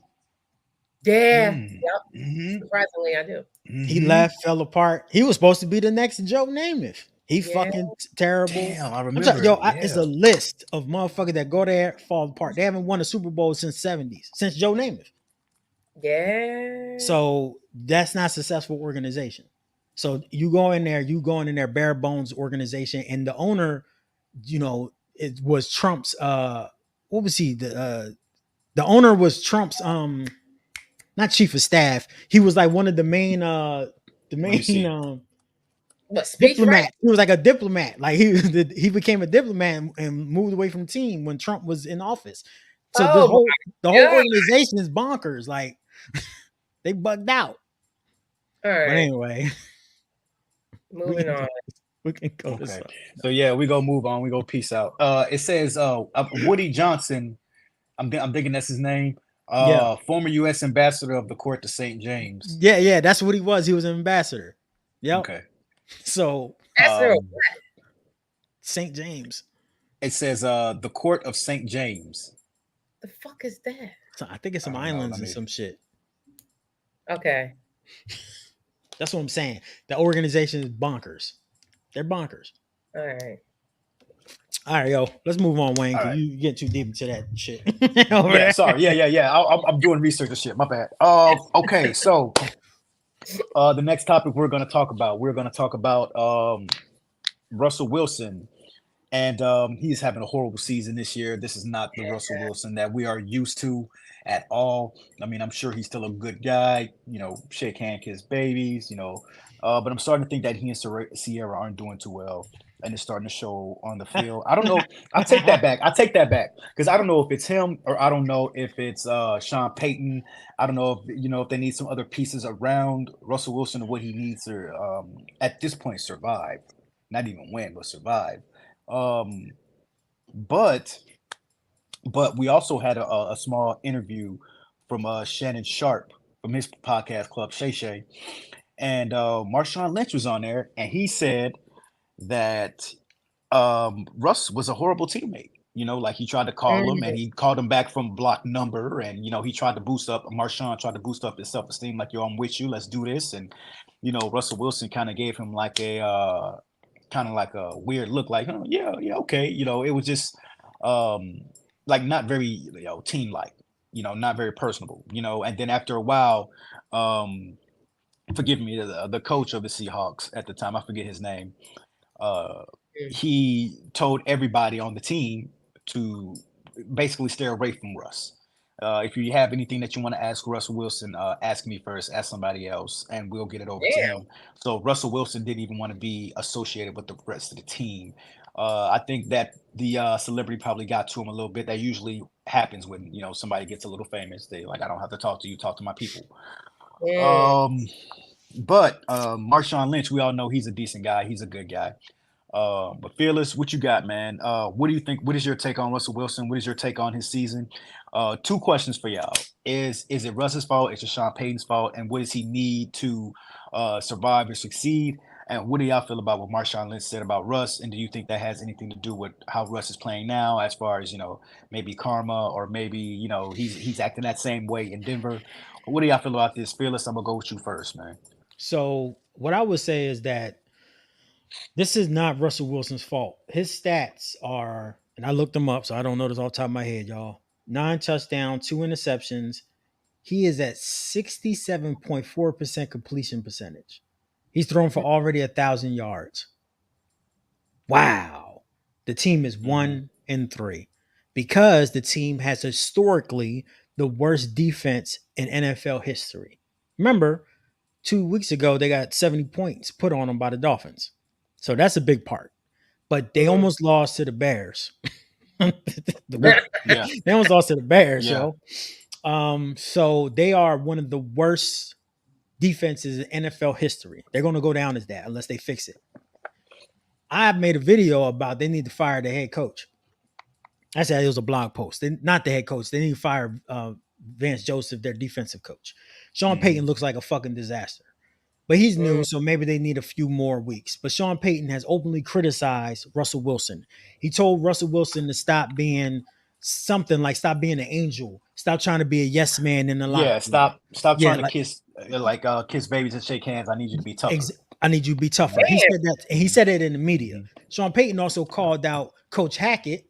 Yeah. Yep. Surprisingly, I do. He left, fell apart. He was supposed to be the next Joe Namath. He fucking terrible. Damn, I remember. It's a list of motherfuckers that go there, fall apart. They haven't won a Super Bowl since '70s, since Joe Namath. Yeah. So that's not a successful organization. So you go in there, bare bones organization, and the owner, it was Trump's. What was he? The owner was Trump's. Not chief of staff. He was like one of the main. Diplomat. He was like a diplomat. Like he became a diplomat and moved away from the team when Trump was in office. So the whole organization is bonkers. Like they bugged out. All right. But anyway, moving on. We can go this up. So we go move on. We go peace out. It says Woody Johnson. I'm thinking that's his name. Former U.S. ambassador of the court to St. James. Yeah, that's what he was. He was an ambassador. Yep. Okay. So St. James. It says the court of St. James. The fuck is that? So I think it's some islands and some shit. Okay. That's what I'm saying. The organization is bonkers. They're bonkers. All right. All right, yo. Let's move on, Wayne. Right. You get too deep into that shit. Sorry. Yeah. I'm doing research and shit. My bad. Okay. So, the next topic we're going to talk about, Russell Wilson, and he's having a horrible season this year. This is not the Russell Wilson that we are used to at all. I mean, I'm sure he's still a good guy. Shake hand, kiss babies. But I'm starting to think that he and Sierra aren't doing too well. And it's starting to show on the field. I don't know. I take that back because I don't know if it's him or I don't know if it's Sean Payton. I don't know if they need some other pieces around Russell Wilson and what he needs to at this point survive, not even win, but survive. But we also had a small interview from Shannon Sharp from his podcast club Shay Shay, and Marshawn Lynch was on there, and he said that Russ was a horrible teammate. Like he tried to call him, and Mm, he called him back from block number, and he tried to boost up. Marshawn tried to boost up his self esteem, like, "Yo, I'm with you. Let's do this." And Russell Wilson kind of gave him like a kind of like a weird look, like, "Oh, yeah, yeah, okay." It was just um, like not very team like, not very personable. And then after a while, um, forgive me, the coach of the Seahawks at the time, I forget his name, uh, mm. he told everybody on the team to basically stay away from Russ. If you have anything that you want to ask Russell Wilson, ask me first, ask somebody else, and we'll get it over to Damn. him. So Russell Wilson didn't even want to be associated with the rest of the team. I think that the celebrity probably got to him a little bit. That usually happens when somebody gets a little famous. They like, I don't have to talk to you, talk to my people. Mm. Um, but Marshawn Lynch, we all know he's a decent guy. He's a good guy. But Fearless, what you got, man? What do you think? What is your take on Russell Wilson? What is your take on his season? Two questions for y'all: Is it Russ's fault? Is it Sean Payton's fault? And what does he need to survive or succeed? And what do y'all feel about what Marshawn Lynch said about Russ? And do you think that has anything to do with how Russ is playing now, as far as maybe karma, or maybe he's acting that same way in Denver? What do y'all feel about this, Fearless? I'm gonna go with you first, man. So what I would say is that this is not Russell Wilson's fault. His stats are, and I looked them up, so I don't know this off the top of my head, y'all. 9 touchdowns, 2 interceptions. He is at 67.4% completion percentage. He's thrown for already 1,000 yards. Wow. The team is Mm-hmm. 1-3 because the team has historically the worst defense in NFL history. Remember, 2 weeks ago, they got 70 points put on them by the Dolphins. So that's a big part. But they Mhm. almost lost to the Bears. the week Yeah, they almost lost to the Bears, yeah. yo. So they are one of the worst defenses in NFL history. They're going to go down as that unless they fix it. I made a video about they need to fire the head coach. I said it was a blog post. Not the head coach. They need to fire Vance Joseph, their defensive coach. Sean Mm-hmm. Payton looks like a fucking disaster. But he's new, Mm. so maybe they need a few more weeks. But Sean Payton has openly criticized Russell Wilson. He told Russell Wilson to stop being something like stop being an angel, stop trying to be a yes man in the locker Yeah, room. stop Yeah, trying to like kiss babies and shake hands. I need you to be tougher. I need you to be tougher. He Hmm. Damn. said that, and he Hmm. said it in the media. Hmm. Sean Payton also called out Coach Hackett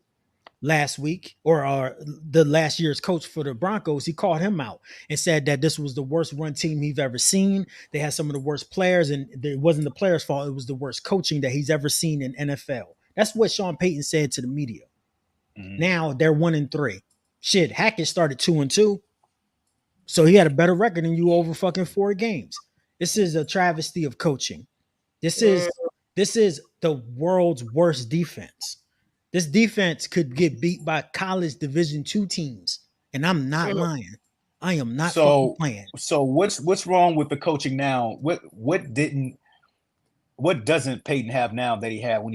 last week, or the last year's coach for the Broncos. He called him out and said that this was the worst run team he's ever seen. They had some of the worst players, and it wasn't the players' fault. It was the worst coaching that he's ever seen in NFL. That's what Sean Payton said to the media. Hmm. Now they're 1-3. Shit, Hackett started 2-2, so he had a better record than you over fucking 4 games. This is a travesty of coaching. This Mm. is this is the world's worst defense. This defense could get beat by college Division II teams, and I'm not Mm. lying. I am not fucking So playing. so what's wrong with the coaching now? What doesn't Peyton have now that he had when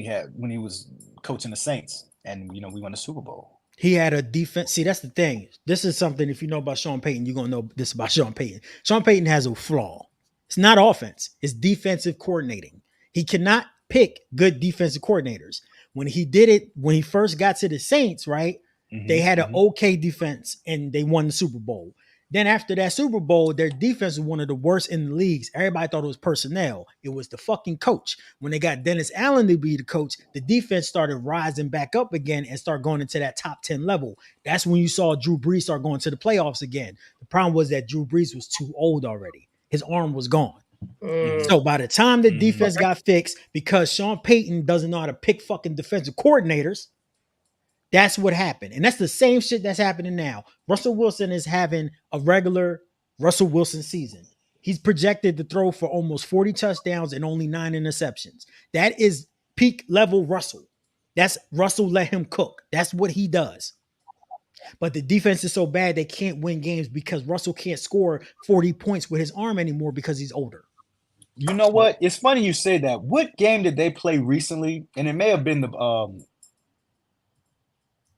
he was coaching the Saints, and we won the Super Bowl? He had a defense. See, that's the thing. This is something, if you know about Sean Payton, you're going to know this about Sean Payton. Sean Payton has a flaw. It's not offense, it's defensive coordinating. He cannot pick good defensive coordinators. When he did it, when he first got to the Saints, right? They Hmm. had an Hmm. okay defense and they won the Super Bowl. Then after that Super Bowl, their defense was one of the worst in the leagues. Everybody thought it was personnel. It was the fucking coach. When they got Dennis Allen to be the coach, the defense started rising back up again and start going into that top 10 level. That's when you saw Drew Brees start going to the playoffs again. The problem was that Drew Brees was too old already. His arm was gone. Mm. So by the time the Hmm. defense got fixed, because Sean Payton doesn't know how to pick fucking defensive coordinators, that's what happened. And that's the same shit that's happening now. Russell Wilson is having a regular Russell Wilson season. He's projected to throw for almost 40 touchdowns and only 9 interceptions. That is peak level Russell. That's Russell let him cook. That's what he does. But the defense is so bad they can't win games because Russell can't score 40 points with his arm anymore because he's older. You know So what? It's funny you say that. What game did they play recently? And it may have been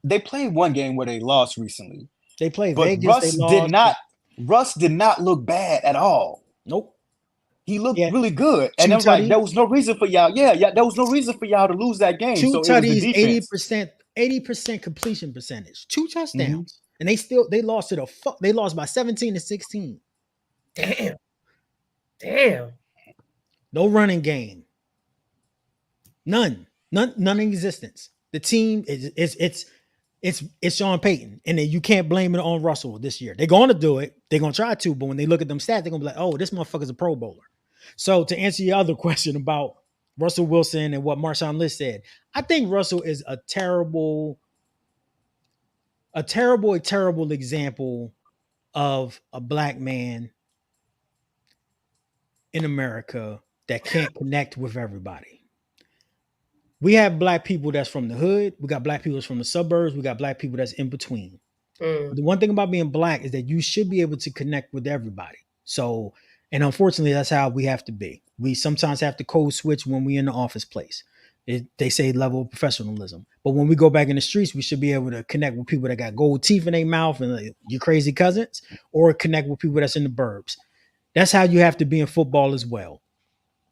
they played one game where they lost recently, they play but Vegas, they lost. Russ did not look bad at all. Nope. he looked really good. And I was like, there was no reason for y'all. Yeah, there was no reason for y'all to lose that game. Two So it was the tutties, defense. 80% completion percentage, 2 touchdowns, and they lost to they lost by 17-16. Damn. No running game. None in existence. The team it's Sean Payton, and then you can't blame it on Russell this year. They're going to do it. They're going to try to, but when they look at them stats, they're going to be like, oh, this motherfucker's a Pro Bowler. So to answer your other question about Russell Wilson and what Marshawn Lynch said, I think Russell is a terrible example of a black man in America that can't connect with everybody. We have black people that's from the hood. We got black people that's from the suburbs. We got black people that's in between. But the one thing about being black is that you should be able to connect with everybody. So, and unfortunately, that's how we have to be. We sometimes have to code switch when we're in the office place. They say level of professionalism. But when we go back in the streets, we should be able to connect with people that got gold teeth in their mouth and like, your crazy cousins, or connect with people that's in the burbs. That's how you have to be in football as well.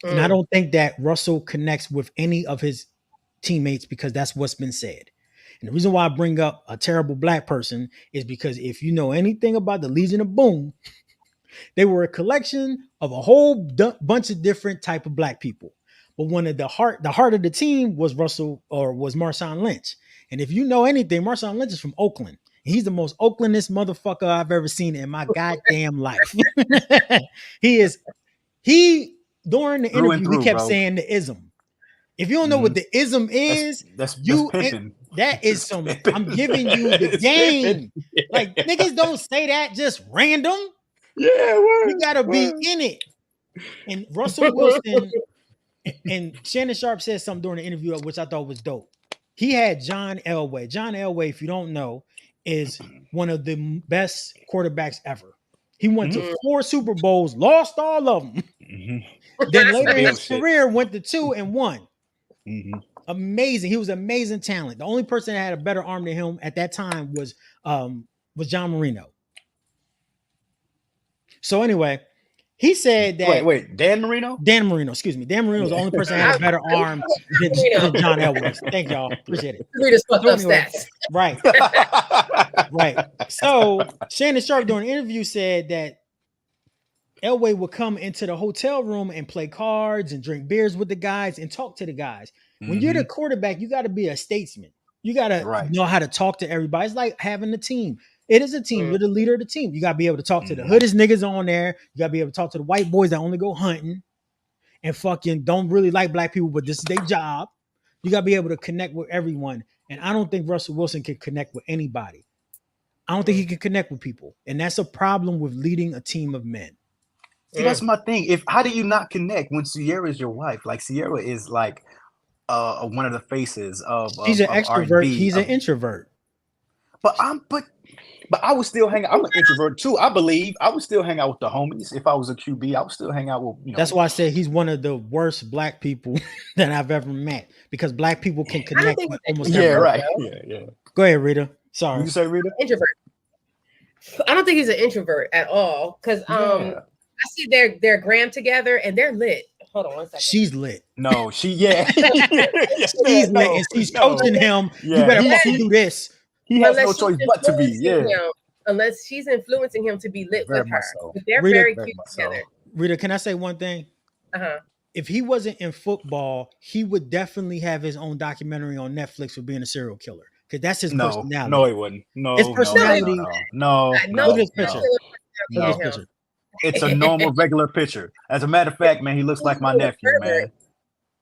And I don't think that Russell connects with any of his teammates because that's what's been said. And the reason why I bring up a terrible black person is because if you know anything about the Legion of Boom, they were a collection of a whole bunch of different type of black people. But one of the heart of the team was Marshawn Lynch. And if you know anything, Marshawn Lynch is from Oakland. He's the most Oaklandest motherfucker I've ever seen in my goddamn life. He during the interview, he kept saying the ism. If you don't know what the ism is, that's pimping. That is some. I'm giving you the game. Yeah. Like niggas don't say that just random. Yeah, you gotta be in it. And Russell Wilson and Shannon Sharp said something during the interview, which I thought was dope. He had John Elway. John Elway, if you don't know, is one of the best quarterbacks ever. He went to 4 Super Bowls, lost all of them. Then later in his career, went to 2 and won. Amazing. He was amazing talent. The only person that had a better arm than him at that time was John Marino. So anyway, he said that. Wait, Dan Marino? Dan Marino, excuse me. Dan Marino was the only person that had a better arm than John Elway. Thank y'all. Appreciate it. We just fucked up stats. Right. Right. So Shannon Sharp during the interview said that Elway would come into the hotel room and play cards and drink beers with the guys and talk to the guys. When you're the quarterback, you got to be a statesman. You got to know how to talk to everybody. It's like having a team. It is a team. You're the leader of the team. You got to be able to talk to the hoodest niggas on there. You got to be able to talk to the white boys that only go hunting and fucking don't really like black people, but this is their job. You got to be able to connect with everyone. And I don't think Russell Wilson can connect with anybody. I don't think he can connect with people. And that's a problem with leading a team of men. See, that's my thing. How do you not connect when Sierra is your wife? Like Sierra is like one of the faces of. She's an extrovert. R&B, he's an introvert. But I would still hang out. I'm an introvert too. I believe I would still hang out with the homies. If I was a QB, I would still hang out with. That's why I said he's one of the worst black people that I've ever met because black people can connect with almost everybody. Right. Yeah. Go ahead, Rita. Sorry. Did you say Rita? Introvert. I don't think he's an introvert at all because I see their gram together and they're lit. Hold on one second. She's lit. No, she's lit and she's coaching him. Yeah. You better fucking do this. He has no choice but to be. Yeah. Unless she's influencing him to be lit with her. So. But they're very cute together. Rita, can I say one thing? If he wasn't in football, he would definitely have his own documentary on Netflix for being a serial killer. Because that's his personality. No, he wouldn't. No, his personality. No. Look at his picture. No. It's a normal, regular picture. As a matter of fact, man, he looks like my nephew, man.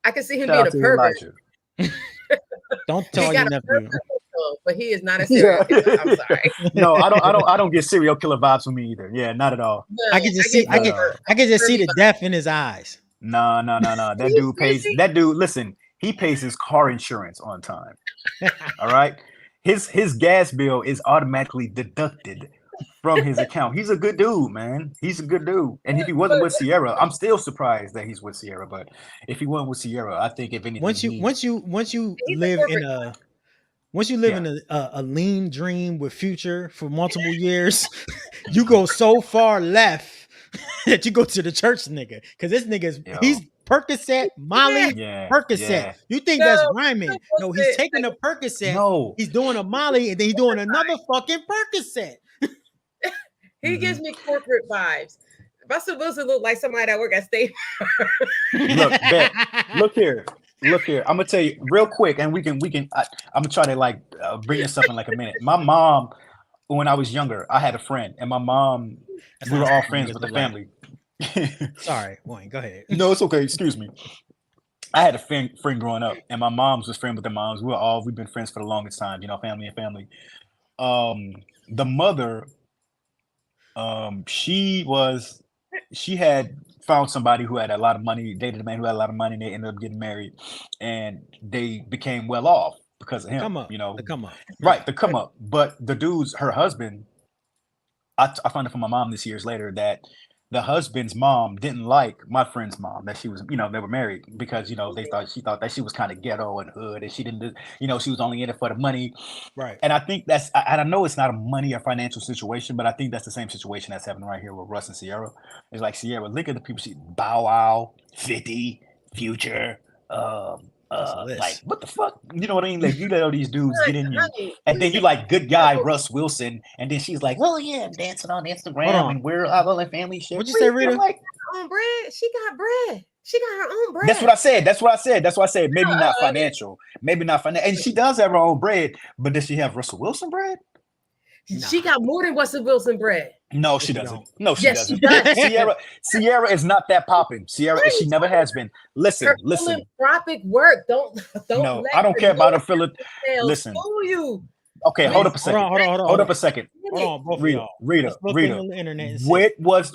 I can see him being a pervert. Don't tell your nephew. But he is not a serial killer. I'm sorry. No, I don't get serial killer vibes from me either. Yeah, not at all. No, I can just see the death in his eyes. No. That dude pays. That dude, listen, he pays his car insurance on time. All right, his gas bill is automatically deducted from his account. He's a good dude, man. He's a good dude. And if he wasn't with Sierra, I'm still surprised that he's with Sierra. But if he wasn't with Sierra, I think if anything, once you live in a lean dream with Future for multiple years, you go so far left that you go to the church, nigga, because this nigga's he's Percocet, Molly, Percocet. You think that's rhyming? No, he's taking a Percocet. No, he's doing a Molly, and then he's doing another fucking Percocet. He gives me corporate vibes. Russell Wilson look like somebody that work at State Farm. Look here. I'm gonna tell you real quick, and we can. I'm gonna try to like bring this up in like a minute. My mom, when I was younger, I had a friend, and my mom, we were all friends with the family. Sorry, Wayne, go ahead. No, it's okay. Excuse me. I had a friend growing up, and my mom's was friend with their moms. We've been friends for the longest time, family and family. The mother, she had found somebody who had a lot of money, dated a man who had a lot of money, and they ended up getting married, and they became well off because of him. The come up. Right, the come up. But the dude's, her husband, I found out from my mom this years later that the husband's mom didn't like my friend's mom, that she was, they were married because, she thought that she was kind of ghetto and hood, and she didn't, she was only in it for the money. Right. And I think I know it's not a money or financial situation, but I think that's the same situation that's happening right here with Russ and Sierra. It's like Sierra, look at the people, Bow Wow, 50, Future, like what the fuck, you know what I mean? Like you let all these dudes get in you, and then you like good guy Russ Wilson, and then she's like, "Oh yeah, I'm dancing on Instagram and we're all that family shit." What'd you say, Rita? Like own bread. She got bread. She got her own bread. That's what I said. Maybe not financial. And she does have her own bread, but does she have Russell Wilson bread? She got more than Russell Wilson bread. No, she doesn't. No, she doesn't. She does. Sierra is not that popping. Sierra, she never has been. Listen. Philanthropic work. Don't. No, I don't care about her philanthropy. Listen. You. Okay, hold up a second. Hold up a second. Hold on, both Rita. What was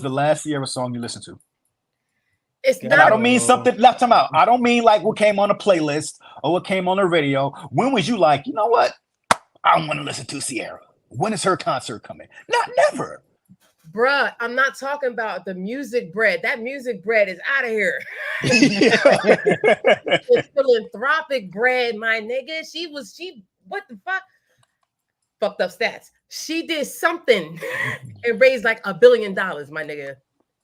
the last Sierra song you listened to? I don't mean something left time out. I don't mean like what came on a playlist or what came on the radio. When was you like, you know what? I want to listen to Sierra. When is her concert coming? Never. Bruh, I'm not talking about the music bread. That music bread is out of here. It's philanthropic bread, my nigga. What the fuck? Fucked up stats. She did something and raised like $1 billion, my nigga.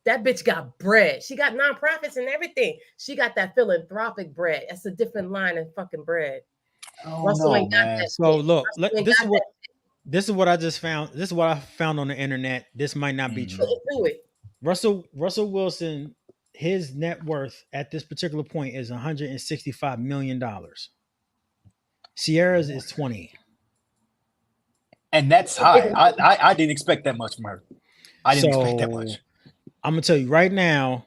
That bitch got bread. She got nonprofits and everything. She got that philanthropic bread. That's a different line of fucking bread. Russell ain't got that. So look, this is what I just found. This is what I found on the internet. This might not be true. Russell Wilson, his net worth at this particular point is $165 million. Sierra's is 20. And that's high. I didn't expect that much from her. I didn't expect that much. I'm gonna tell you right now,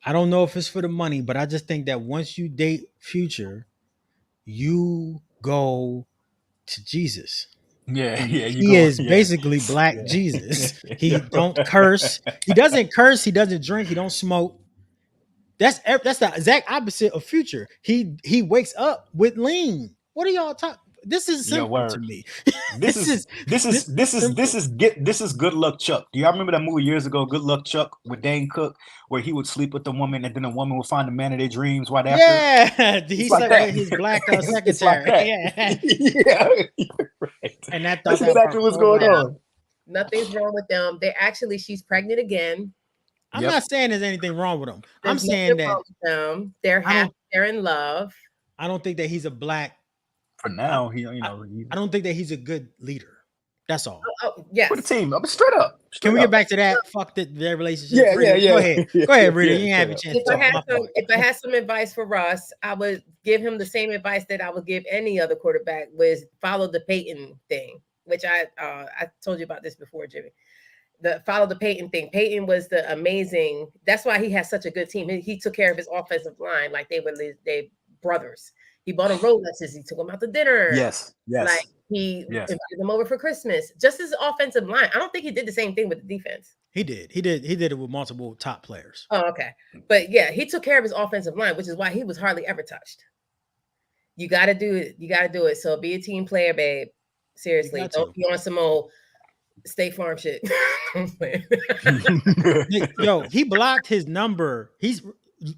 I don't know if it's for the money, but I just think that once you date Future, you go to Jesus. He is basically Black Jesus. He don't curse. He doesn't curse. He doesn't drink. He don't smoke. That's the exact opposite of Future. He wakes up with lean. What are y'all talking? This is simple to me. This is Good Luck Chuck. Do y'all remember that movie years ago, Good Luck Chuck, with Dane Cook, where he would sleep with the woman and then the woman would find the man of their dreams right after? Yeah, he slept with his black secretary. Yeah, right. And that's exactly what's going on. Nothing's wrong with them. She's pregnant again. I'm not saying there's anything wrong with them. I'm saying that they're in love. I don't think that he's a black. For now, I don't think that he's a good leader. That's all. Yes. For the team, straight up. Can we get back to that? Fuck their relationship. Yeah. Go ahead, Rita. You have a chance. If I had some advice for Russ, I would give him the same advice that I would give any other quarterback: was follow the Peyton thing, which I told you about this before, Jimmy. Follow the Peyton thing. Peyton was the amazing. That's why he has such a good team. He took care of his offensive line like they were brothers. He bought him Rolexes. He took him out to dinner. Yes. Like he invited them over for Christmas. Just his offensive line. I don't think he did the same thing with the defense. He did it with multiple top players. Oh, okay. But yeah, he took care of his offensive line, which is why he was hardly ever touched. You got to do it. So be a team player, babe. Seriously, don't be on some old State Farm shit. Yo, he blocked his number.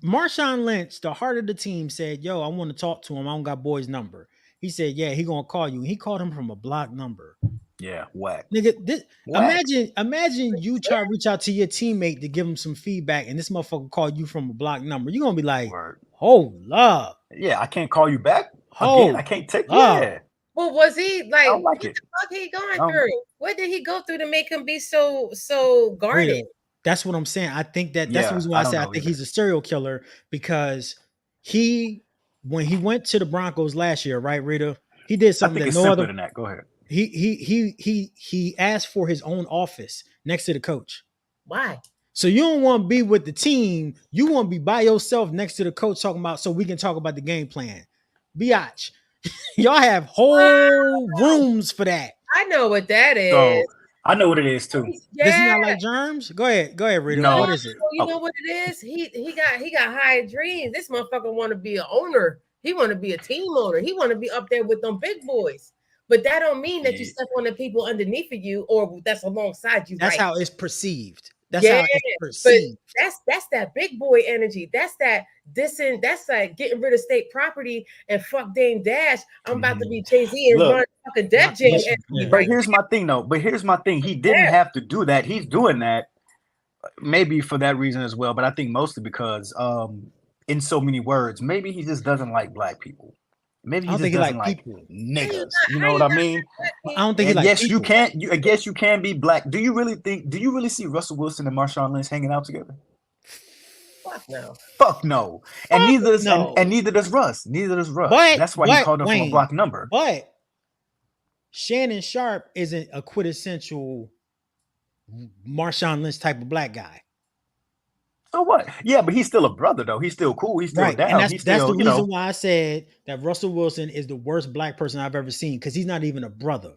Marshawn Lynch, the heart of the team, said, "Yo, I want to talk to him. I don't got boy's number." He said, "Yeah, he gonna call you." He called him from a blocked number. Yeah, whack. Nigga, this, Whack. imagine you try to reach out to your teammate to give him some feedback, and this motherfucker called you from a block number. You're gonna be like, Word. hold up. Yeah, I can't call you back again. I Hold can't take. up. Yeah, Well, was he I like? don't like What it. the fuck he going Um, through? What did he go through to make him be so guarded? Rita, that's what I'm saying. I think that's the Yeah, reason why I I don't say I know think either. he's a serial killer, because when he went to the Broncos last year, right, Rita, he did I something think that it's no simpler other. than that. Go ahead. He asked for his own office next to the coach. Why? So you don't want to be with the team. You want to be by yourself next to the coach talking about, so we can talk about the game plan. Biatch. Y'all have whole rooms for that. I know what that So is. I know what it is too. Does he Yeah. not like germs? Go ahead, Rita. No. What is it? You know what it is? He got high dreams. This motherfucker want to be an owner. He want to be a team owner. He want to be up there with them big boys. But that don't mean that you Yeah. step on the people underneath of you or that's alongside you. That's right? how it's perceived. That's Yeah, how it's but perceived. that's that big boy energy. That's like getting rid of state property and fuck Dame Dash. I'm about to be Jay-Z and Look, run fucking Def Jam listen, energy yeah. But right here's my thing, though. He didn't Yeah. have to do that. He's doing that maybe for that reason as well. But I think mostly because, in so many words, maybe he just doesn't like black people. Maybe I he don't just think he doesn't like like people. niggas. How You know you what I not mean? I don't think he And like yes, people. you can't. I guess you can be black. Do you really see Russell Wilson and Marshawn Lynch hanging out together? Fuck no. Fuck no. And neither does no. and neither does Russ. Neither does Russ. But That's why he called him from a Wayne, block number. But Shannon Sharp isn't a quintessential Marshawn Lynch type of black guy. So what? Yeah, but he's still a brother though. He's still cool. He's still Right. down. And that's He's the still, reason why I said that Russell Wilson is the worst black person I've ever seen, because he's not even a brother.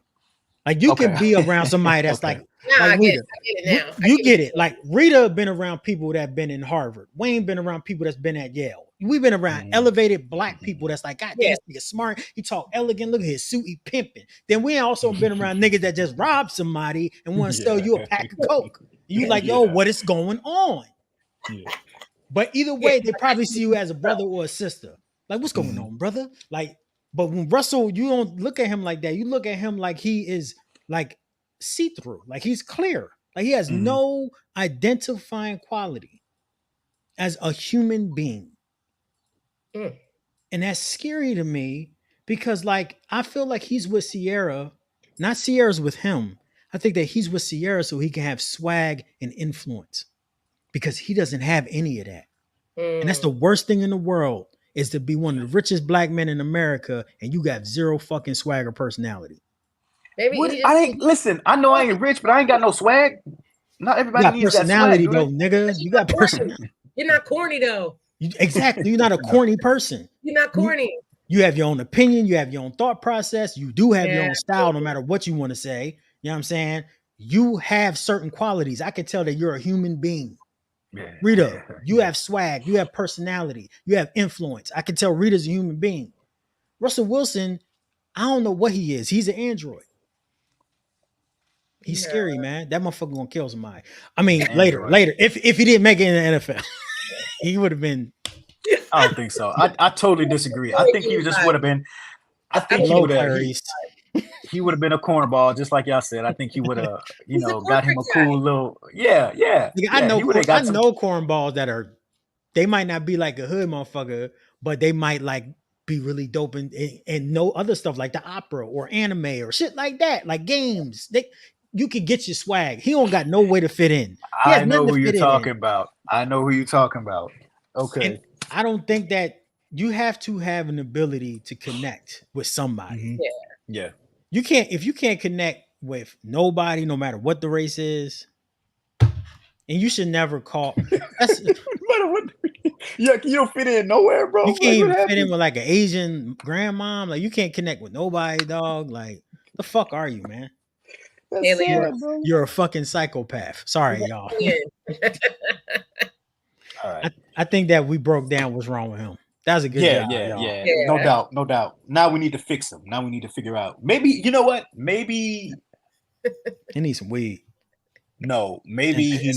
Like you can be around somebody that's Okay. like, Nah, like I get Rita. it now. You get it. Like Rita been around people that have been in Harvard. Wayne been around people that's been at Yale. We've been around elevated black people that's like, God damn, Yeah. this nigga smart. He talk elegant. Look at his suit. He pimping. Then we also been around niggas that just robbed somebody and want to sell you a pack of coke. You like, yo, what is going on? Yeah. But either way, they probably see you as a brother or a sister. Like, what's going on, brother? Like, but when Russell, you don't look at him like that. You look at him like he is like see-through, like he's clear, like he has no identifying quality as a human being. And that's scary to me because, like, I feel like he's with Sierra, not Sierra's with him. I think that he's with Sierra so he can have swag and influence, because he doesn't have any of that. And that's the worst thing in the world, is to be one of the richest black men in America and you got zero fucking swag or personality. Maybe I ain't listen. I know I ain't rich, but I ain't got no swag. Not everybody You got needs that personality swag, though, nigga. You got personality. You're not corny though. Exactly. You're not a corny person. You're not corny. You have your own opinion. You have your own thought process. You do have your Yeah. own style, no matter what you want to say. You know what I'm saying? You have certain qualities. I can tell that you're a human being. Yeah. Rita, you have swag. You have personality. You have influence. I can tell Rita's a human being. Russell Wilson, I don't know what he is. He's an android. He's scary, man. That motherfucker gonna kill somebody. I mean, later. If he didn't make it in the NFL, he would have been. I don't think so. I totally disagree. I think he just would have been. I think he would have. He would have been a cornerball, just like y'all said. I think he would have, got him a cool little. Yeah. I know cornballs that are. They might not be like a hood motherfucker, but they might like be really dope and know other stuff like the opera or anime or shit like that, like games. You can get your swag. He don't got no way to fit in. I know who you're talking about. Okay. And I don't think that you have to have an ability to connect with somebody. Yeah. You can't, if you can't connect with nobody, no matter what the race is, and you should never call. Yeah, you don't fit in nowhere, bro. You can't even fit in with like an Asian grandmom. Like you can't connect with nobody, dog. Like the fuck are you, man? You're a fucking psychopath. Sorry, y'all. All right. I think that we broke down what's wrong with him. That was a good job. Yeah. No doubt. Now we need to fix him. Now we need to figure out. Maybe, you know what? Maybe he needs some weed. No, maybe he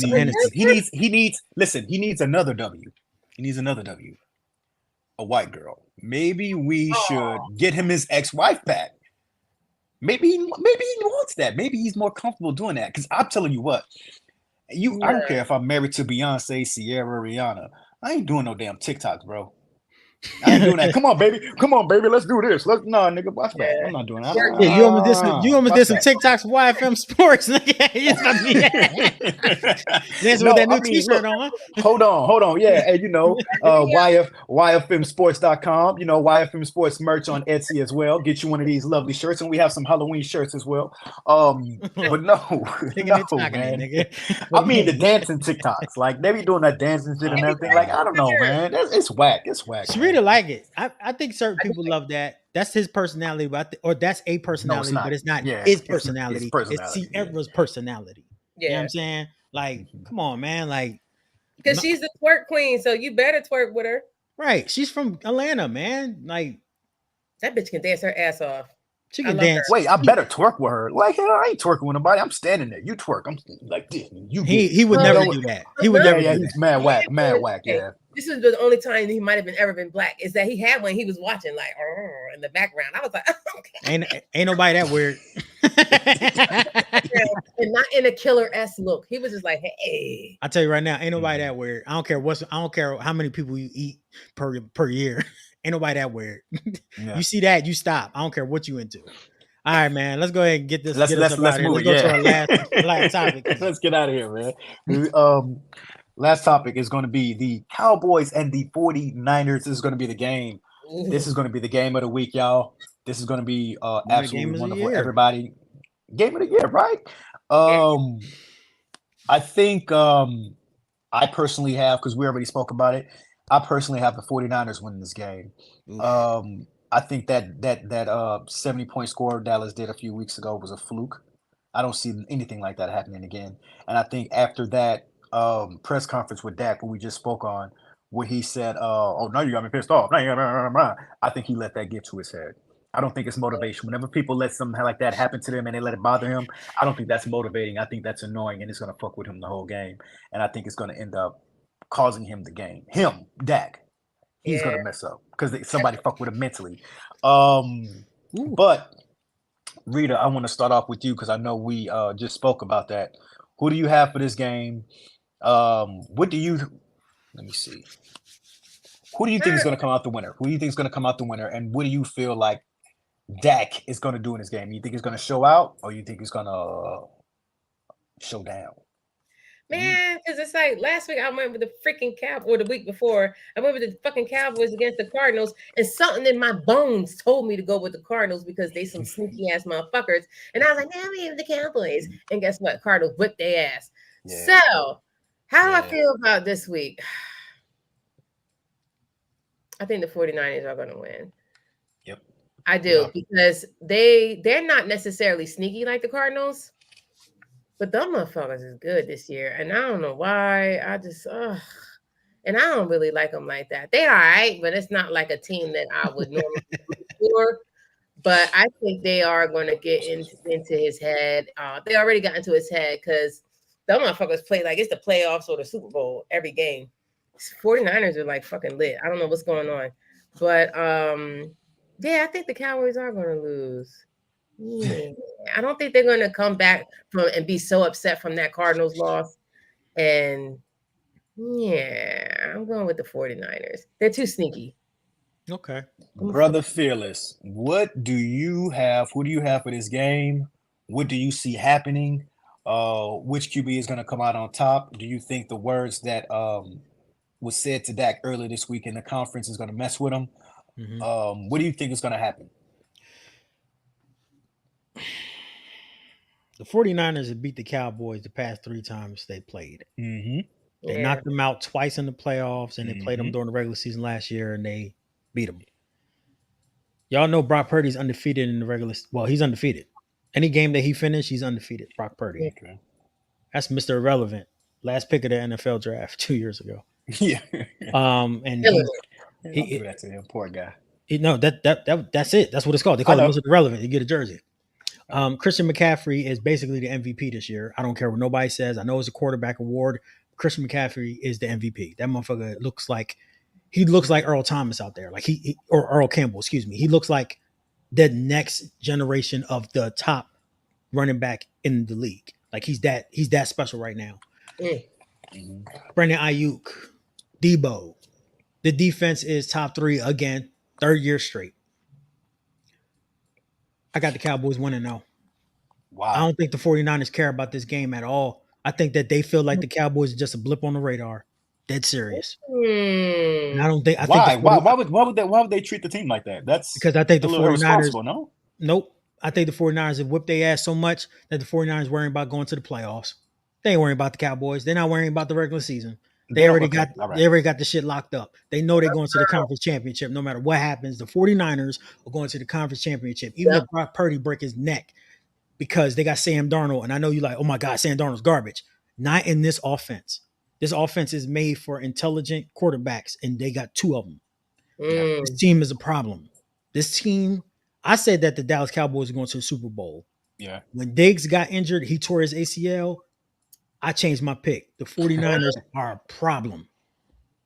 needs another W. He needs another W. A white girl. Maybe we should get him his ex-wife back. Maybe he wants that. Maybe he's more comfortable doing that. Because I'm telling you what, I don't care if I'm married to Beyonce, Sierra, Rihanna. I ain't doing no damn TikToks, bro. I ain't doing that. Come on, baby. Let's do this. Nigga, watch back. I'm not doing that. Yeah, you almost did some TikToks for YFM Sports. It's about to be dancing with that new T-shirt on. Hold on. Yeah, and YFMsports.com. YFM Sports merch on Etsy as well. Get you one of these lovely shirts, and we have some Halloween shirts as well. But no, man. I mean the dancing TikToks, like they be doing that dancing shit and everything. Like I don't know, man. It's whack. It's whack. Sharita like it. I think certain people love that. That's his personality, or that's a personality, but it's not his personality. It's Sierra's personality. Yeah. You know what I'm saying? Like, come on, man. Like, because she's the twerk queen, so you better twerk with her. Right. She's from Atlanta, man. Like, that bitch can dance her ass off. She can dance. Wait, I better twerk with her. Like, hell, I ain't twerking with nobody. I'm standing there. You twerk. I'm like this. He would never do that. He would never. Yeah, he's mad whack. Yeah. This is the only time he might have ever been black. Is that he had one he was watching like in the background. I was like, okay. Ain't nobody that weird. And not in a killer-esque look. He was just like, hey. I tell you right now, ain't nobody that weird. I don't care how many people you eat per year. Ain't nobody that weird. Yeah. You see that, you stop. I don't care what you into. All right, man. Let's go ahead and get this. Let's move. Let's go to our last topic. Let's get out of here, man. Last topic is going to be the Cowboys and the 49ers. This is going to be the game. This is going to be the game of the week, y'all. This is going to be absolutely wonderful. Everybody, game of the year, right? I think I personally have, because we already spoke about it, I personally have the 49ers winning this game. I think that 70-point score Dallas did a few weeks ago was a fluke. I don't see anything like that happening again. And I think after that press conference with Dak, what we just spoke on, where he said, oh, now you got me pissed off. I think he let that get to his head. I don't think it's motivation. Whenever people let something like that happen to them and they let it bother him, I don't think that's motivating. I think that's annoying, and it's going to fuck with him the whole game. And I think it's going to end up causing him the game. Him, Dak. He's going to mess up because somebody fuck with him mentally. But, Rita, I want to start off with you because I know we just spoke about that. Who do you have for this game? Let me see. Who do you think is going to come out the winner? Who do you think is going to come out the winner? And what do you feel like Dak is going to do in this game? You think he's going to show out, or you think he's going to show down? Man, because it's like last week I went with the freaking Cowboys, or the week before I went with the fucking Cowboys against the Cardinals, and something in my bones told me to go with the Cardinals because they some sneaky ass motherfuckers. And I was like, nah, we have the Cowboys. And guess what? Cardinals whipped their ass. Yeah. So how do I feel about this week? I think the 49ers are going to win. Yep. I do, because they're not necessarily sneaky like the Cardinals, but them motherfuckers is good this year. And I don't know why. I just, and I don't really like them like that. They all right, but it's not like a team that I would normally for. But I think they are going to get into his head. They already got into his head because them motherfuckers play like it's the playoffs or the Super Bowl every game. 49ers are like fucking lit. I don't know what's going on. But I think the Cowboys are going to lose. Yeah. I don't think they're going to come back and be so upset from that Cardinals loss. And I'm going with the 49ers. They're too sneaky. Okay. Brother Fearless, what do you have? Who do you have for this game? What do you see happening? Which QB is going to come out on top? Do you think the words that was said to Dak earlier this week in the conference is going to mess with him? Mm-hmm. What do you think is going to happen? The 49ers have beat the Cowboys the past 3 times they played. Mm-hmm. They knocked them out twice in the playoffs, and they played them during the regular season last year, and they beat them. Y'all know Brock Purdy's undefeated in the regular. Well, he's undefeated. Any game that he finished, he's undefeated. Brock Purdy. Okay. That's Mr. Irrelevant. Last pick of the NFL draft 2 years ago. Yeah. And he that's an important guy. That's it. That's what it's called. They call it Mr. Irrelevant. You get a jersey. Christian McCaffrey is basically the MVP this year. I don't care what nobody says. I know it's a quarterback award. Christian McCaffrey is the MVP. That motherfucker looks like Earl Thomas out there. Like or Earl Campbell, excuse me. He looks like the next generation of the top running back in the league. Like he's that special right now. Brandon Ayuk, Debo. The defense is top 3 again, 3rd year straight. I got the Cowboys winning now. Wow. I don't think the 49ers care about this game at all. I think that they feel like the Cowboys is just a blip on the radar. Dead serious. And I don't think why would they treat the team like that? That's because I think the a little 49ers irresponsible, no? Nope. I think the 49ers have whipped their ass so much that the 49ers worrying about going to the playoffs. They ain't worrying about the Cowboys. They're not worrying about the regular season. They already got the shit locked up. They know they're going to the conference championship. No matter what happens, the 49ers are going to the conference championship. Even if Brock Purdy break his neck because they got Sam Darnold. And I know you're like, oh my God, Sam Darnold's garbage. Not in this offense. This offense is made for intelligent quarterbacks, and they got 2 of them. This team is a problem. This team, I said that the Dallas Cowboys are going to the Super Bowl. Yeah. When Diggs got injured, he tore his ACL. I changed my pick. The 49ers are a problem.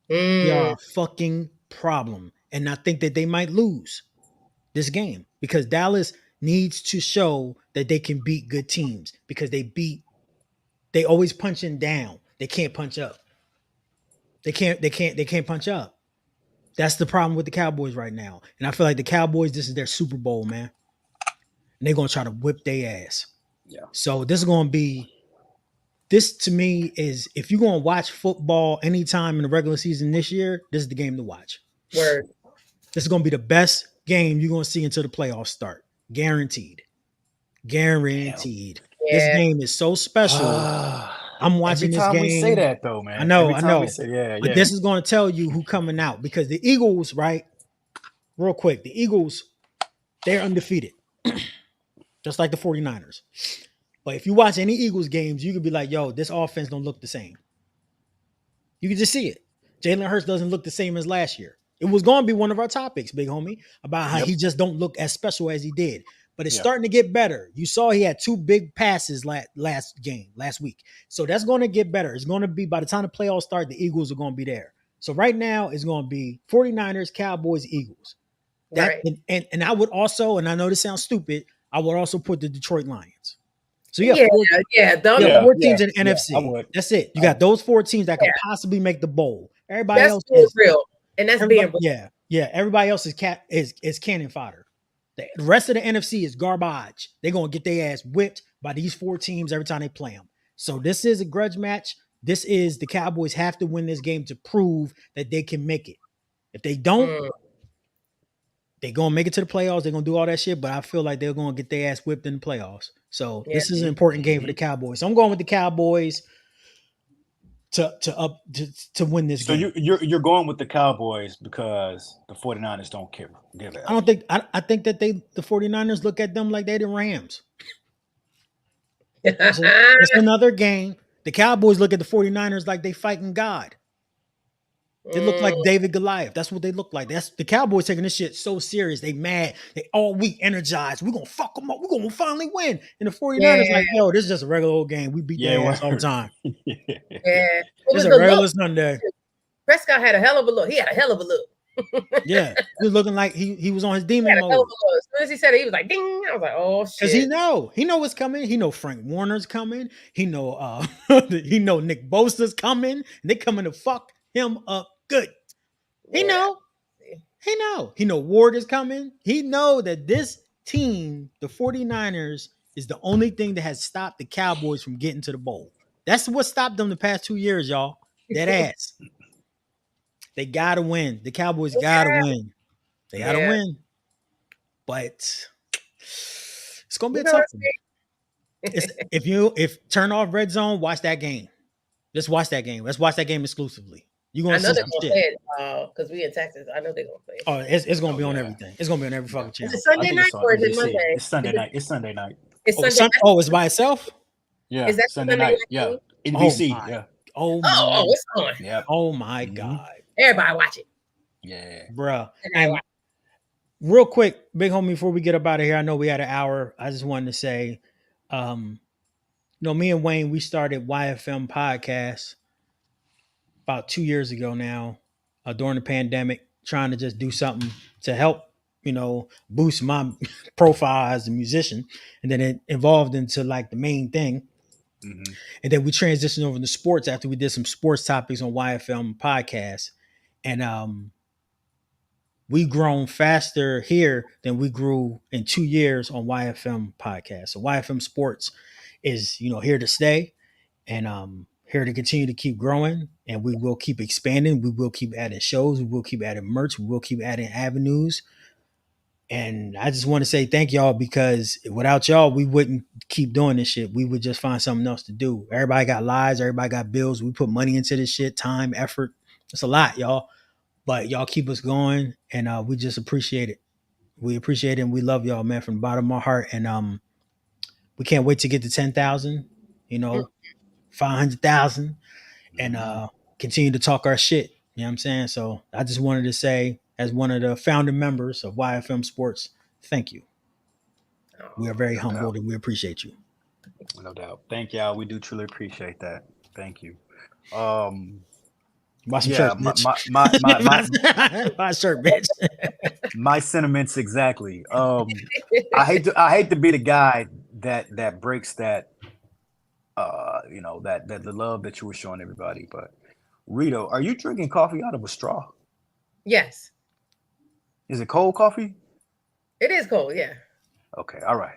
They are a fucking problem. And I think that they might lose this game because Dallas needs to show that they can beat good teams because they always punching down. They can't punch up. They can't punch up. That's the problem with the Cowboys right now. And I feel like the Cowboys, this is their Super Bowl, man. And they're going to try to whip their ass. Yeah. So this to me is, if you're going to watch football anytime in the regular season this year, this is the game to watch. Word. This is going to be the best game you're going to see until the playoffs start. Guaranteed. Yeah. This game is so special. I'm watching this game. Every time we say that, though, man. I know. But this is going to tell you who coming out, because the Eagles, right? Real quick, the Eagles, they're undefeated, just like the 49ers. But if you watch any Eagles games, you could be like, yo, this offense don't look the same. You can just see it. Jalen Hurts doesn't look the same as last year. It was going to be one of our topics, big homie, about how he just don't look as special as he did. But it's starting to get better. You saw he had 2 big passes last week. So that's going to get better. It's going to be, by the time the playoffs start, the Eagles are going to be there. So right now it's going to be 49ers, Cowboys, Eagles. That, right. And I would also, and I know this sounds stupid, I would also put the Detroit Lions. So you got 4 teams in the NFC. That's it. You got those 4 teams that could possibly make the bowl. Everybody else is real. And that's being real. Yeah. Everybody else is cannon fodder. The rest of the NFC is garbage. They're going to get their ass whipped by these 4 teams every time they play them. So this is a grudge match. This is, the Cowboys have to win this game to prove that they can make it. If they don't, they're going to make it to the playoffs. They're going to do all that shit, but I feel like they're going to get their ass whipped in the playoffs. So this is an important game for the Cowboys. So I'm going with the Cowboys to win this game. So you're going with the Cowboys because the 49ers don't give it. I think that the 49ers look at them like they the Rams. It's another game. The Cowboys look at the 49ers like they fighting God. They look like David Goliath. That's what they look like. That's the Cowboys taking this shit so serious. They mad. They all week energized. We're going to fuck them up. We're going to finally win. And the 49ers like, yo, this is just a regular old game. We beat their ass all the time. It's a regular Sunday. Prescott had a hell of a look. He had a hell of a look. He was looking like he was on his demon mode. As soon as he said it, he was like, ding. I was like, oh shit. Because he know what's coming. He know Frank Warner's coming. He know Nick Bosa's coming. And they coming to fuck him up good. He know Ward is coming. He know that this team, the 49ers, is the only thing that has stopped the Cowboys from getting to the bowl. That's what stopped them the past 2 years, y'all. That ass. They gotta win. The Cowboys gotta win. They gotta win. But it's gonna be a tough one. If turn off Red Zone, watch that game. Just watch that game. Let's watch that game exclusively. You're gonna see some shit. Play it because we in Texas. I know they're gonna play it. Oh, it's gonna be on everything. It's gonna be on every fucking channel. Is it Sunday night or is it Monday? It's Sunday night. It's Sunday night. It's by itself? Yeah. Is that Sunday night? Yeah. NBC. Oh, it's on. Yeah. Oh my God. Everybody watch it. Yeah. Bruh. And real quick, big homie, before we get up out of here, I know we had an hour. I just wanted to say, me and Wayne, we started YFM podcast about 2 years ago now, during the pandemic, trying to just do something to help boost my profile as a musician. And then it evolved into like the main thing. Mm-hmm. And then we transitioned over to sports after we did some sports topics on YFM podcast. And we grown faster here than we grew in 2 years on YFM podcast. So YFM Sports is, here to stay, and here to continue to keep growing, and we will keep expanding. We will keep adding shows. We will keep adding merch. We will keep adding avenues. And I just want to say thank y'all, because without y'all, we wouldn't keep doing this shit. We would just find something else to do. Everybody got lives. Everybody got bills. We put money into this shit, time, effort. It's a lot, y'all. But y'all keep us going, and we just appreciate it. We appreciate it, and we love y'all, man, from the bottom of my heart. And we can't wait to get to 10,000, 500,000, and continue to talk our shit. You know what I'm saying? So I just wanted to say, as one of the founding members of YFM Sports, thank you. We are very humbled, and we appreciate you. No doubt. Thank y'all. We do truly appreciate that. Thank you. Buy some Yeah, shirts, bitch. my shirt, bitch. my sentiments exactly. I hate to be the guy that breaks that that the love that you were showing everybody. But Rito, are you drinking coffee out of a straw? Yes. Is it cold coffee? It is cold, yeah. Okay, all right.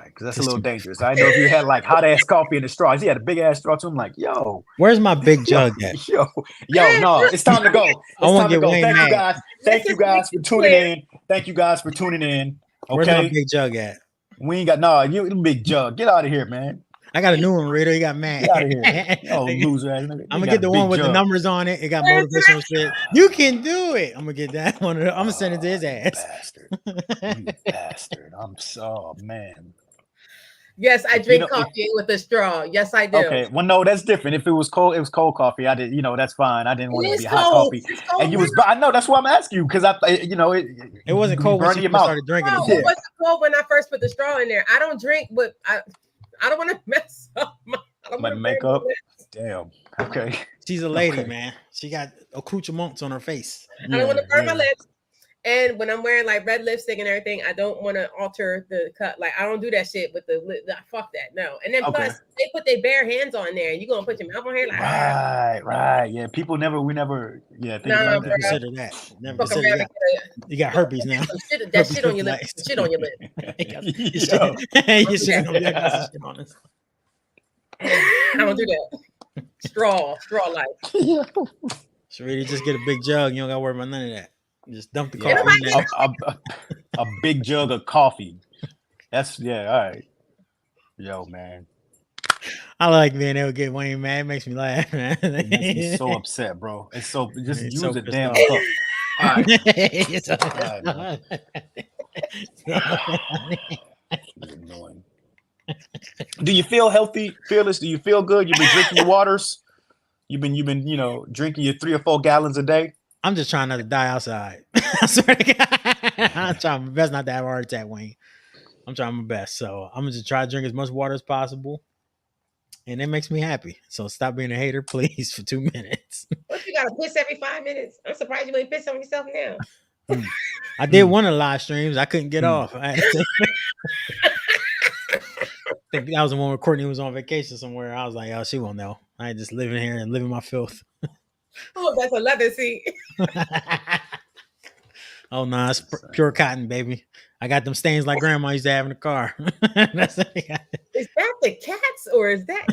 Because that's a little dangerous. I know if you had like hot ass coffee in the straw. He had a big ass straw too. I'm like, yo, where's my big jug at? Yo, no, it's time to go. I want to get go. Wayne Thank mad. you guys. Thank you guys for tuning in. Thank you guys for tuning in. Okay. Where's my big jug at? We ain't got you big jug. Get out of here, man. I got a new one, Rito. You got mad. Get out of here. Oh, loser ass nigga. I'm gonna get the one with the numbers on it. It got motivational shit. You can do it. I'm gonna get that one. I'm gonna send it to his ass. Bastard. You bastard. I'm so man. Yes, I drink coffee with a straw. Yes, I do. Okay, well, no, that's different. If it was cold coffee. I did, that's fine. I didn't want it to be hot coffee. And you was, I know that's why I'm asking you, because it wasn't cold when you started drinking it. It wasn't cold when I first put the straw in there. I don't drink, but I don't want to mess up my makeup. Damn. Okay. She's a lady, man. She got accoutrements on her face. I don't want to burn my lips. And when I'm wearing like red lipstick and everything, I don't want to alter the cut. Like I don't do that shit with the fuck that. No. And then plus they put their bare hands on there and you gonna put your mouth on here like right. Yeah. People never think about that. Consider that. Never consider that. You got herpes now. That shit on your lip. Shit on your lip. You shit on your shit on us. I don't do that. Straw life. Sharita, just get a big jug. You don't gotta worry about none of that. Just dump the coffee in there. A big jug of coffee. That's all right. Yo, man. I like being able to get Wayne mad. It makes me laugh, man. It makes me so upset, bro. It's so just use a damn cup. All right. Annoying. Do you feel healthy, fearless? Do you feel good? You've been drinking your waters. You've been drinking your 3 or 4 gallons a day. I'm just trying not to die outside. I swear to God. I'm trying my best not to have a heart attack, Wayne. I'm trying my best. So I'm just try to drink as much water as possible. And it makes me happy. So stop being a hater, please, for 2 minutes. What, you gotta piss every 5 minutes? I'm surprised you ain't piss on yourself now. I did one of the live streams. I couldn't get off. I think that was the one where Courtney was on vacation somewhere. I was like, oh, she won't know. I ain't just living here and living my filth. Oh, that's a leather seat. Oh, no, it's pure cotton, baby. I got them stains like grandma used to have in the car. That's what is that the cats or is that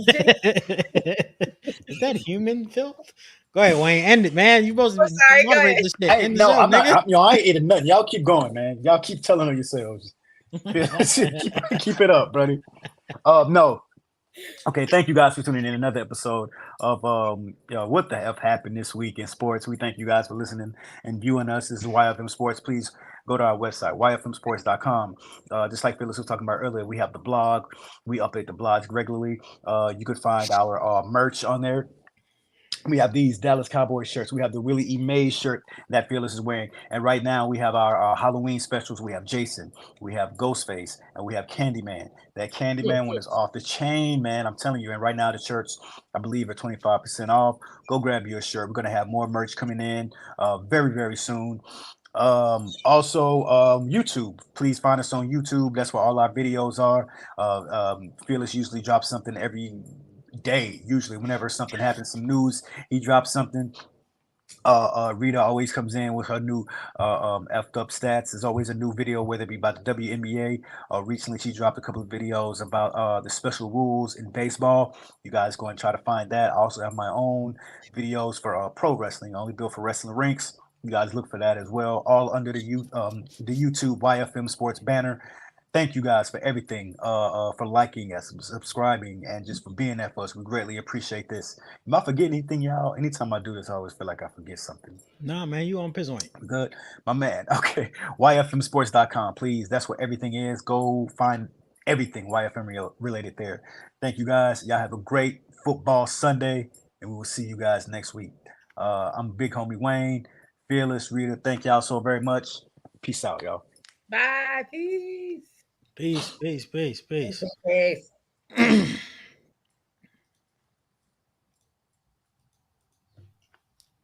is that human filth? Go ahead, Wayne. End it, man. You supposed to moderate this shit. Hey, no, I'm not. I ain't eating nothing. Y'all keep going, man. Y'all keep telling on yourselves. Keep it up, buddy. No. Okay, thank you guys for tuning in. Another episode of What the F Happened This Week in Sports. We thank you guys for listening and viewing us. This is YFM Sports. Please go to our website, yfmsports.com. Just like Phyllis was talking about earlier, we have the blog. We update the blogs regularly. You could find our merch on there. We have these Dallas Cowboys shirts. We have the Willie E. Mays shirt that Fearless is wearing. And right now we have our Halloween specials. We have Jason, we have Ghostface, and we have Candyman. That Candyman one is off the chain, man. I'm telling you. And right now the shirts, I believe, are 25% off. Go grab your shirt. We're going to have more merch coming in very, very soon. Also, YouTube. Please find us on YouTube. That's where all our videos are. Fearless usually drops something every day. Usually, whenever something happens, some news, he drops something. Rita always comes in with her new effed up stats. There's always a new video, whether it be about the WNBA. Recently, she dropped a couple of videos about the special rules in baseball. You guys go and try to find that. I also have my own videos for pro wrestling, only built for wrestling rinks. You guys look for that as well, all under the YouTube YFM Sports banner. Thank you guys for everything, for liking us, subscribing, and just for being there for us. We greatly appreciate this. Am I forgetting anything, y'all? Anytime I do this, I always feel like I forget something. Nah, man, you on point. Good. My man. Okay. YFMsports.com, please. That's where everything is. Go find everything YFM related there. Thank you guys. Y'all have a great football Sunday, and we will see you guys next week. I'm Big Homie Wayne, Fearless Rita. Thank y'all so very much. Peace out, y'all. Bye. Peace. Peace. Peace.